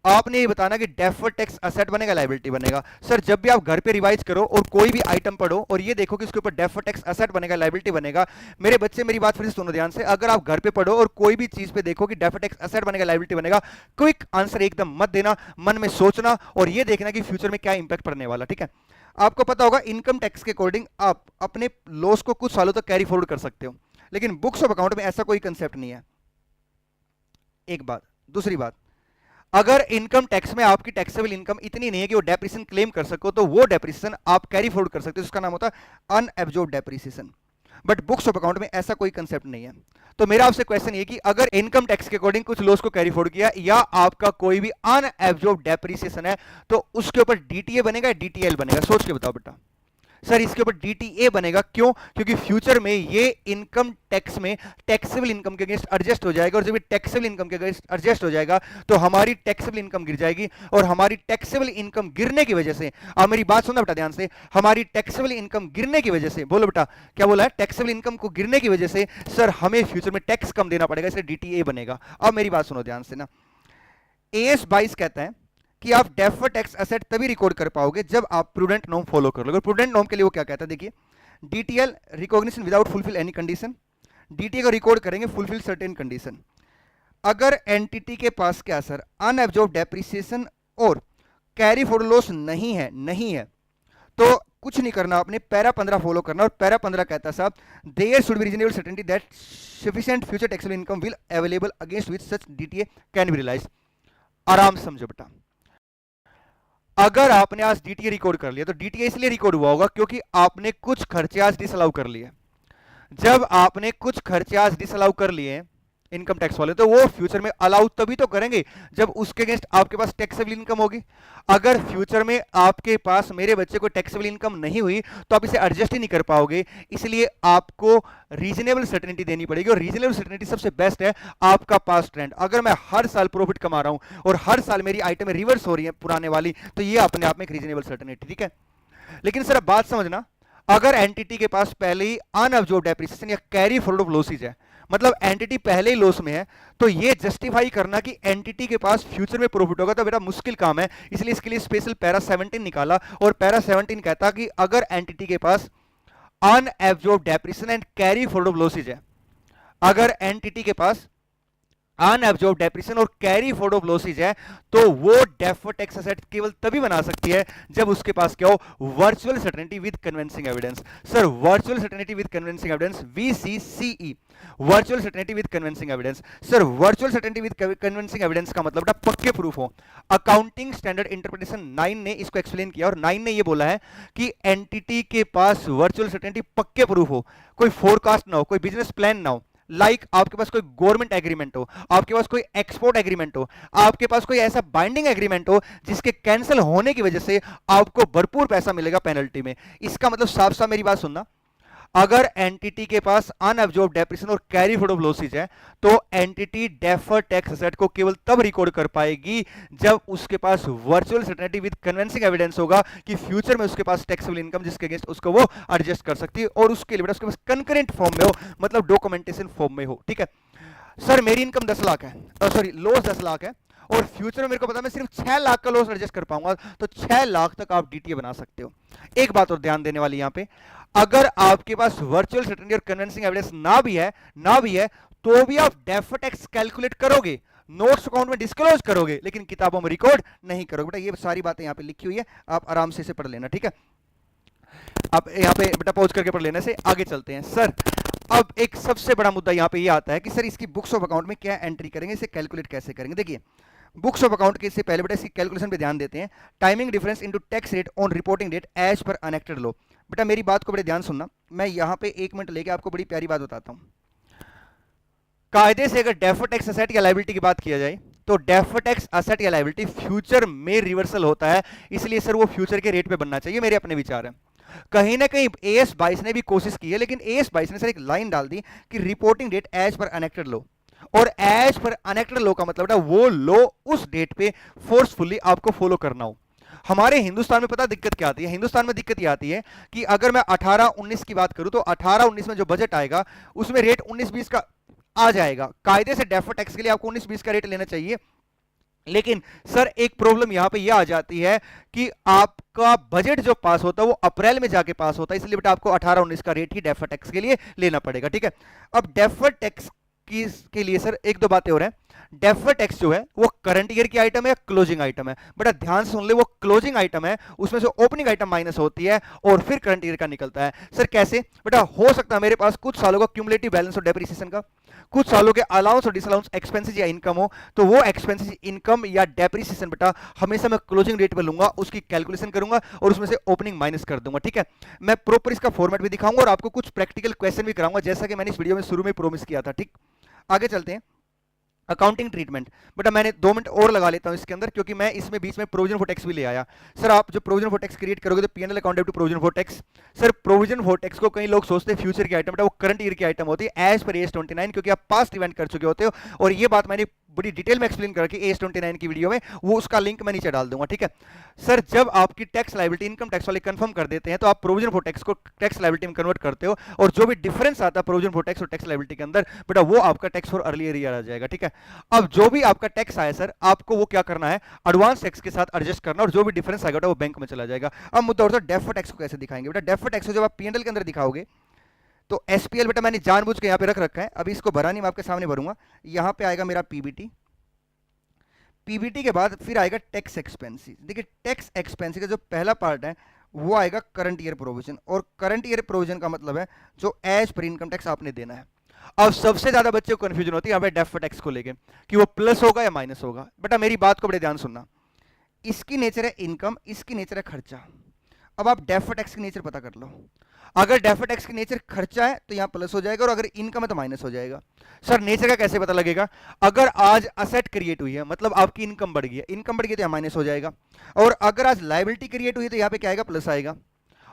आपने ये बताना कि डेफर्ड टैक्स असेट बनेगा लायबिलिटी बनेगा। सर जब भी आप घर पे रिवाइज करो और कोई भी आइटम पढ़ो और ये देखो कि इसके ऊपर डेफर्ड टैक्स असेट बनेगा लायबिलिटी बनेगा, मेरे बच्चे मेरी बात फिर से सुनो ध्यान से, अगर आप घर पे पढ़ो और कोई भी चीज पे देखो कि डेफर्ड टैक्स असेट बनेगा लायबिलिटी बनेगा, क्विक आंसर एकदम मत देना, मन में सोचना और ये देखना कि फ्यूचर में क्या इंपैक्ट पड़ने वाला। ठीक है, आपको पता होगा इनकम टैक्स के अकॉर्डिंग आप अपने लॉस को कुछ सालों तक कैरी फॉरवर्ड कर सकते हो, लेकिन बुक्स ऑफ अकाउंट में ऐसा कोई कंसेप्ट नहीं है। एक बात। दूसरी बात, अगर इनकम टैक्स में आपकी टैक्सेबल इनकम इतनी नहीं है कि वो डेप्रिसिएशन क्लेम कर सको, तो वो डेप्रिसिएशन आप कैरी फॉरवर्ड कर सकते हो, उसका नाम होता है unabsorbed depreciation. But books of account में ऐसा कोई कंसेप्ट नहीं है। तो मेरा आपसे क्वेश्चन ये कि अगर इनकम टैक्स के अकॉर्डिंग कुछ लॉस को कैरी फॉरवर्ड किया या आपका कोई भी अनएब्जॉर्ब्ड डेप्रिसिएशन है, तो उसके ऊपर डीटीए बनेगा या डीटीएल बनेगा? सोच के बताओ बेटा। सर इसके ऊपर डीटीए बनेगा, क्यों? क्योंकि फ्यूचर में ये इनकम टैक्स में टैक्सेबल इनकम के अगेंस्ट एडजस्ट हो जाएगा, और जब ये टैक्सेबल इनकम के अगेंस्ट एडजस्ट हो जाएगा तो हमारी टैक्सेबल इनकम गिर जाएगी, और हमारी टैक्सेबल इनकम गिरने की वजह से, आप मेरी बात सुनना बेटा ध्यान से, हमारी टैक्सेबल इनकम गिरने की वजह से, बोलो बेटा क्या बोला है, टैक्सेबल इनकम को गिरने की वजह से सर हमें फ्यूचर में टैक्स कम देना पड़ेगा, इसलिए डीटीए बनेगा। अब मेरी बात सुनो ध्यान से ना, एएस 22 कहता है कि आप डेफर्ड टैक्स एसेट तभी रिकॉर्ड कर पाओगे जब आप प्रूडेंट नॉर्म फॉलो कर लोगे। प्रूडेंट नॉर्म के लिए वो क्या कहता है, देखिए, DTL recognition without fulfil any condition, DTA को रिकॉर्ड करेंगे फुलफिल सर्टेन कंडीशन। अगर एंटिटी के पास क्या सर अनएब्जॉर्ब डेप्रिसिएशन और कैरी फॉरवर्ड लॉस नहीं है तो कुछ नहीं करना, आपने पैरा 15 फॉलो करना, और पैरा 15 कहता है साहब there should be reasonable certainty that sufficient future taxable income will available against which such DTA can be realise. आराम से समझो बेटा, अगर आपने आज डीटीए रिकॉर्ड कर लिया तो डीटीए इसलिए रिकॉर्ड हुआ होगा क्योंकि आपने कुछ खर्चे आज डिसअलाउ कर लिए। जब आपने कुछ खर्चे आज डिसअलाउ कर लिए इनकम टैक्स वाले, तो वो फ्यूचर में अलाउ तभी तो करेंगे जब उसके अगेंस्ट आपके पास टैक्सेबल इनकम होगी। अगर फ्यूचर में आपके पास मेरे बच्चे को टैक्सेबल इनकम नहीं हुई तो आप इसे एडजस्ट ही नहीं कर पाओगे, इसलिए आपको रीजनेबल सर्टेनिटी देनी पड़ेगी, और रीजनेबल सर्टेनिटी सबसे बेस्ट है आपका पास्ट ट्रेंड। अगर मैं हर साल प्रॉफिट कमा रहा हूं और हर साल मेरी आइटमें रिवर्स हो रही है पुराने वाली, तो ये अपने आप में एक रीजनेबल सर्टेनिटी। ठीक है, लेकिन सर बात समझना, अगर एंटिटी के पास पहले ही अनअब्जॉर्ब्ड डेप्रिसिएशन या कैरी फॉरवर्ड ऑफ लॉसेज है, मतलब एंटिटी पहले ही लॉस में है, तो ये जस्टिफाई करना कि एंटिटी के पास फ्यूचर में प्रॉफिट होगा तो बेटा मुश्किल काम है। इसलिए इसके लिए स्पेशल पैरा 17 निकाला, और पैरा 17 कहता कि अगर एंटिटी के पास unabsorbed depreciation and carry forward of losses है, अगर एंटिटी के पास अनएब्जॉर्ब्ड डेप्रिसिएशन और कैरी फॉरवर्ड ऑफ लॉसेज है, तो वो डेफर्ड टैक्स एसेट केवल तभी बना सकती है जब उसके पास क्या हो, virtual certainty with convincing evidence. Sir virtual certainty with convincing evidence, VCCE, virtual certainty with convincing evidence. Sir virtual certainty with convincing evidence का मतलब पक्के प्रूफ हो। अकाउंटिंग स्टैंडर्ड इंटरप्रिटेशन 9 ने इसको एक्सप्लेन किया, और 9 ने ये बोला है कि एंटिटी के पास वर्चुअल सर्टेनिटी पक्के प्रूफ हो, कोई फोरकास्ट ना हो, कोई बिजनेस प्लान ना हो, लाइक आपके पास कोई गवर्नमेंट एग्रीमेंट हो, आपके पास कोई एक्सपोर्ट एग्रीमेंट हो, आपके पास कोई ऐसा बाइंडिंग एग्रीमेंट हो जिसके कैंसिल होने की वजह से आपको भरपूर पैसा मिलेगा पेनल्टी में। इसका मतलब साफ साफ मेरी बात सुनना, अगर एंटिटी के पास अनअब्जॉर्ब्ड डेप्रिसिएशन और कैरी फॉरवर्ड ऑफ लॉसेज है, तो एंटिटी डेफर्ड टैक्स एसेट को केवल तब रिकॉर्ड कर पाएगी जब उसके पास virtual certainty with convincing evidence होगा कि फ्यूचर में उसके पास टैक्सेबल इनकम जिसके अगेंस्ट उसको वो एडजस्ट कर सकती है, और उसके लिए बेटा उसके पास कंकरेंट फॉर्म में हो, मतलब डॉक्यूमेंटेशन फॉर्म में हो। ठीक है, सर मेरी इनकम 10 लाख है, सॉरी लॉस 10 लाख है, और फ्यूचर में मेरे को पता है मैं सिर्फ 6 लाख का लॉस एडजस्ट कर पाऊंगा, तो 6 लाख तक आप डीटीए बना सकते हो। एक बात और ध्यान देने वाली यहां पे, अगर आपके पास वर्चुअल सर्टेनिटी और कन्विंसिंग एविडेंस ना भी है तो भी आप डेफर्ड टैक्स कैलकुलेट करोगे, नोट्स अकाउंट में डिस्क्लोज करोगे, लेकिन किताबों में रिकॉर्ड नहीं करोगे। बेटा ये सारी बातें यहां पे लिखी हुई है, आप आराम से इसे पढ़ लेना। ठीक है, आप यहां पे बेटा पॉज करके पढ़ लेने से आगे चलते हैं। सर अब एक सबसे बड़ा मुद्दा यहां पे ये आता है कि सर इसकी बुक्स ऑफ अकाउंट में क्या एंट्री करेंगे, इसे कैलकुलेट कैसे करेंगे। देखिए बुक्स ऑफ अकाउंट के इससे पहले बेटा इसकी कैलकुलेशन पे ध्यान देते हैं। Timing difference into tax rate on reporting date as per enacted law. बेटा मेरी बात को बड़े ध्यान सुनना, मैं यहां पे 1 मिनट लेके आपको बड़ी प्यारी बात बताता हूं। कायदे से अगर डेफर्ड टैक्स एसेट या लायबिलिटी की बात किया जाए तो डेफर्ड टैक्स एसेट या लायबिलिटी फ्यूचर में रिवर्सल होता है, इसलिए सर वो फ्यूचर के रेट पे बनना चाहिए, मेरे अपने विचार है। कहीं ना कहीं एएस 22 ने भी कोशिश की है, लेकिन एएस 22 ने सर एक लाइन डाल दी कि reporting date as per enacted law, और एज पर अनेक्टेड लॉ का मतलब है वो लॉ उस डेट पे फोर्सफुली आपको फॉलो करना हो। हमारे हिंदुस्तान में पता दिक्कत क्या आती है, हिंदुस्तान में दिक्कत ये आती है कि अगर मैं 18-19 की बात करूं तो 18-19 में जो बजट आएगा उसमें रेट 19-20 का आ जाएगा। कायदे से डेफर्ड टैक्स के लिए आपको 19-20 का रेट लेना चाहिए, लेकिन सर एक प्रॉब्लम यहां पे यह आ जाती है कि आपका बजट जो पास होता है वो अप्रैल में जाके पास होता है, इसलिए बेटा आपको 18-19 का रेट ही डेफर्ड टैक्स के लिए लेना पड़ेगा। ठीक है, अब डेफर्ड टैक्स के लिए सर एक दो बातें हो रहा है। डेफर्ड टैक्स जो है वो करंट ईयर की आइटम है या क्लोजिंग आइटम है? बेटा ध्यान से सुन ले, वो क्लोजिंग आइटम है, उसमें से ओपनिंग आइटम माइनस होती है और फिर करंट ईयर का निकलता है। सर कैसे? बेटा हो सकता है मेरे पास कुछ सालों का क्यूमुलेटिव बैलेंस और डेप्रिसिएशन का, कुछ सालों के अलाउंस और डिसअलाउंस एक्सपेंसेस या इनकम हो, तो वो एक्सपेंसेस इनकम या डेप्रिसिएशन बेटा हमेशा मैं क्लोजिंग रेट पे लूंगा, उसकी कैलकुलेशन करूंगा और उसमें से ओपनिंग माइनस कर दूंगा। ठीक है, मैं प्रॉपर इसका फॉर्मेट भी दिखाऊंगा और आपको कुछ प्रैक्टिकल क्वेश्चन भी कराऊंगा, जैसा कि मैंने इस वीडियो में शुरू में प्रॉमिस किया था। ठीक, आगे चलते हैं। अकाउंटिंग ट्रीटमेंट, बेटा मैंने 2 मिनट और लगा लेता हूं इसके अंदर, क्योंकि मैं इसमें बीच में प्रोविजन फॉर टैक्स भी ले आया। सर आप जो प्रोविजन फॉर टैक्स क्रिएट करोगे तो PNL account to provision for tax. Sir provision for tax को कई लोग सोचते हैं फ्यूचर की आइटम, बेटा वो करंट ईयर की आइटम होती है एज पर AS29, क्योंकि आप पास्ट इवेंट कर चुके होते हो, और ये बात मैंने बड़ी डिटेल में एक्सप्लेन करके AS29 की वीडियो में, वो उसका लिंक मैं नीचे डाल दूंगा। ठीक है सर, जब आपकी टैक्स लायबिलिटी इनकम टैक्स वाले कंफर्म कर देते हैं तो आप प्रोविजन फॉर टैक्स को टैक्स लायबिलिटी में कन्वर्ट करते हो, और जो भी डिफरेंस आता है प्रोविजन फॉर टैक्स और टैक्स लायबिलिटी के अंदर, बेटा वो आपका टैक्स फॉर अर्लियर ईयर आ जाएगा। ठीक है, अब जो भी आपका टैक्स आया सर, आपको वो क्या करना है, एडवांस टैक्स के साथ एडजस्ट करना, और जो भी डिफरेंस आएगा वो बैंक में चला जाएगा। अब मुद्दा होता है डेफर्ड टैक्स को कैसे दिखाएंगे। बेटा डेफर्ड टैक्स को जब आप पीएनएल के अंदर दिखाओगे तो एसपीएल बेटा मैंने जानबूझ के यहाँ पे रख रखा है, अभी इसको भरा नहीं, मैं आपके सामने भरूंगा। यहाँ पे आएगा मेरा पीबीटी, पीबीटी के बाद फिर आएगा टैक्स एक्सपेंसेस। देखिए टैक्स एक्सपेंसेस का जो पहला पार्ट है वो आएगा करंट ईयर प्रोविजन, और करंट ईयर प्रोविजन का मतलब है जो एज पर इनकम टैक्स आपने देना है। अब सबसे ज्यादा बच्चों को कंफ्यूजन होती है यहाँ पे डेफर्ड टैक्स को लेके कि वो प्लस होगा या माइनस होगा। बेटा मेरी बात को बड़े ध्यान सुनना, इसकी नेचर है इनकम, इसकी नेचर है खर्चा। अब आप डेफर्ड टैक्स की नेचर पता कर लो, अगर डेफर्ड टैक्स की नेचर खर्चा है तो यहां प्लस हो जाएगा, और अगर इनकम है तो माइनस हो जाएगा। सर नेचर का कैसे पता लगेगा? अगर आज असेट क्रिएट हुई है मतलब आपकी इनकम बढ़ गई है, इनकम बढ़ गई तो यहां माइनस हो जाएगा, और अगर आज लायबिलिटी क्रिएट हुई है तो यहां पे क्या आएगा, प्लस आएगा।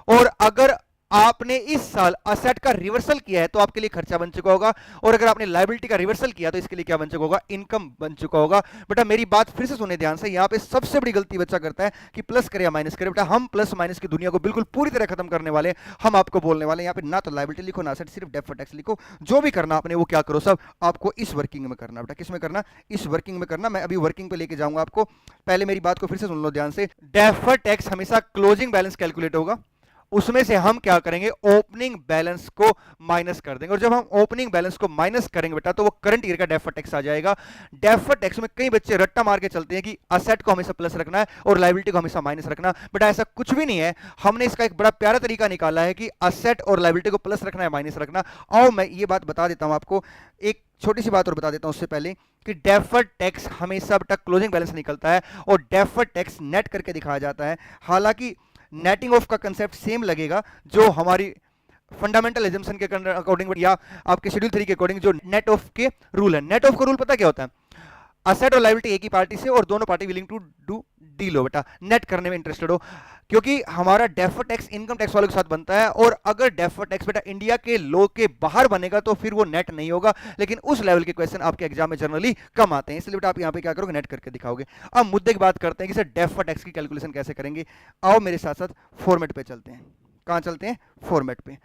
और अगर आपने इस साल असेट का रिवर्सल किया है तो आपके लिए खर्चा बन चुका होगा, और अगर आपने लायबिलिटी का रिवर्सल किया तो इसके लिए क्या बन चुका होगा, इनकम बन चुका होगा। बेटा मेरी बात फिर से सुने ध्यान से, यहां पे सबसे बड़ी गलती बच्चा करता है कि प्लस करे या माइनस करे। बेटा हम प्लस माइनस की दुनिया को बिल्कुल पूरी तरह खत्म करने वाले, हम आपको बोलने वाले यहाँ पे ना तो लायबिलिटी लिखो ना असेट, सिर्फ डेफर्ड टैक्स लिखो। जो भी करना आपने वो क्या करो, सब आपको इस वर्किंग में करना। बेटा किस में करना, इस वर्किंग में करना। मैं अभी वर्किंग पे लेके जाऊंगा आपको, पहले मेरी बात को फिर से सुन लो ध्यान से। डेफर्ड टैक्स हमेशा क्लोजिंग बैलेंस कैलकुलेट होगा, उसमें से हम क्या करेंगे, ओपनिंग बैलेंस को माइनस कर देंगे, और जब हम ओपनिंग बैलेंस को माइनस करेंगे बेटा तो वो करंट ईयर का डेफर्ड टैक्स आ जाएगा। डेफर्ड टैक्स में कई बच्चे रट्टा मार के चलते हैं कि असेट को हमेशा प्लस रखना है और लायबिलिटी को हमेशा माइनस रखना। बेटा ऐसा कुछ भी नहीं है, हमने इसका एक बड़ा प्यारा तरीका निकाला है कि असेट और लायबिलिटी को प्लस रखना है माइनस रखना। और मैं ये बात बता देता हूं आपको, एक छोटी सी बात और बता देता हूं उससे पहले कि डेफर्ड टैक्स हमेशा बेटा क्लोजिंग बैलेंस निकलता है, और डेफर्ड टैक्स नेट करके दिखाया जाता है। हालांकि नेटिंग ऑफ का कंसेप्ट सेम लगेगा जो हमारी फंडामेंटल एजम्पशन के अकॉर्डिंग या आपके शेड्यूल 3 के अकॉर्डिंग जो नेट ऑफ के रूल है। नेट ऑफ का रूल पता क्या होता है, असेट और लायबिलिटी एक ही पार्टी से और दोनों party willing to do deal हो, बेटा नेट करने में इंटरेस्टेड हो, क्योंकि हमारा डेफर्ड टैक्स इनकम टैक्स वालों के साथ बनता है, और अगर डेफर्ड टैक्स बेटा इंडिया के लॉ के बाहर बनेगा तो फिर वो नेट नहीं होगा। लेकिन उस लेवल के क्वेश्चन आपके एग्जाम में जनरली कम आते हैं, इसलिए बेटा आप यहाँ पे क्या करोगे, नेट करके दिखाओगे। अब मुद्दे की बात करते हैं कि सर डेफर्ड टैक्स की कैलकुलेशन कैसे करेंगे। आओ मेरे साथ साथ फॉर्मेट पे चलते हैं। कहाँ चलते हैं, फॉर्मेट पे।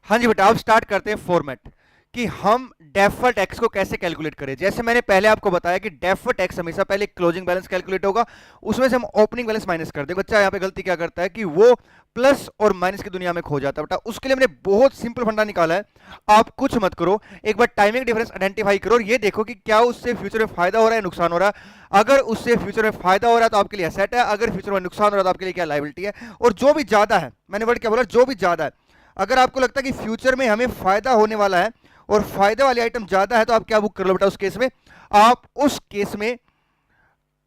हाँ जी बेटा, अब स्टार्ट करते हैं फॉर्मेट कि हम डेफर्ड टैक्स को कैसे कैलकुलेट करें। जैसे मैंने पहले आपको बताया कि डेफर्ड टैक्स हमेशा पहले क्लोजिंग बैलेंस कैलकुलेट होगा, उसमें से हम ओपनिंग बैलेंस माइनस कर दें। बच्चा यहाँ पे गलती क्या करता है कि वो प्लस और माइनस की दुनिया में खो जाता है। बेटा उसके लिए मैंने बहुत सिंपल फंडा निकाला है, आप कुछ मत करो, एक बार टाइमिंग डिफरेंस आइडेंटिफाई करो और ये देखो कि क्या उससे फ्यूचर में फायदा हो रहा है नुकसान हो रहा है। अगर उससे फ्यूचर में फायदा हो रहा है तो आपके लिए एसेट है, अगर फ्यूचर में नुकसान हो रहा है तो आपके लिए क्या लायबिलिटी है। और जो भी ज्यादा है, मैंने वर्ड क्या बोला, जो भी ज्यादा है, अगर आपको लगता है कि फ्यूचर में हमें फायदा होने वाला है और फायदे वाली आइटम ज्यादा है तो आप क्या बुक कर लो बेटा, उस केस में आप उस केस में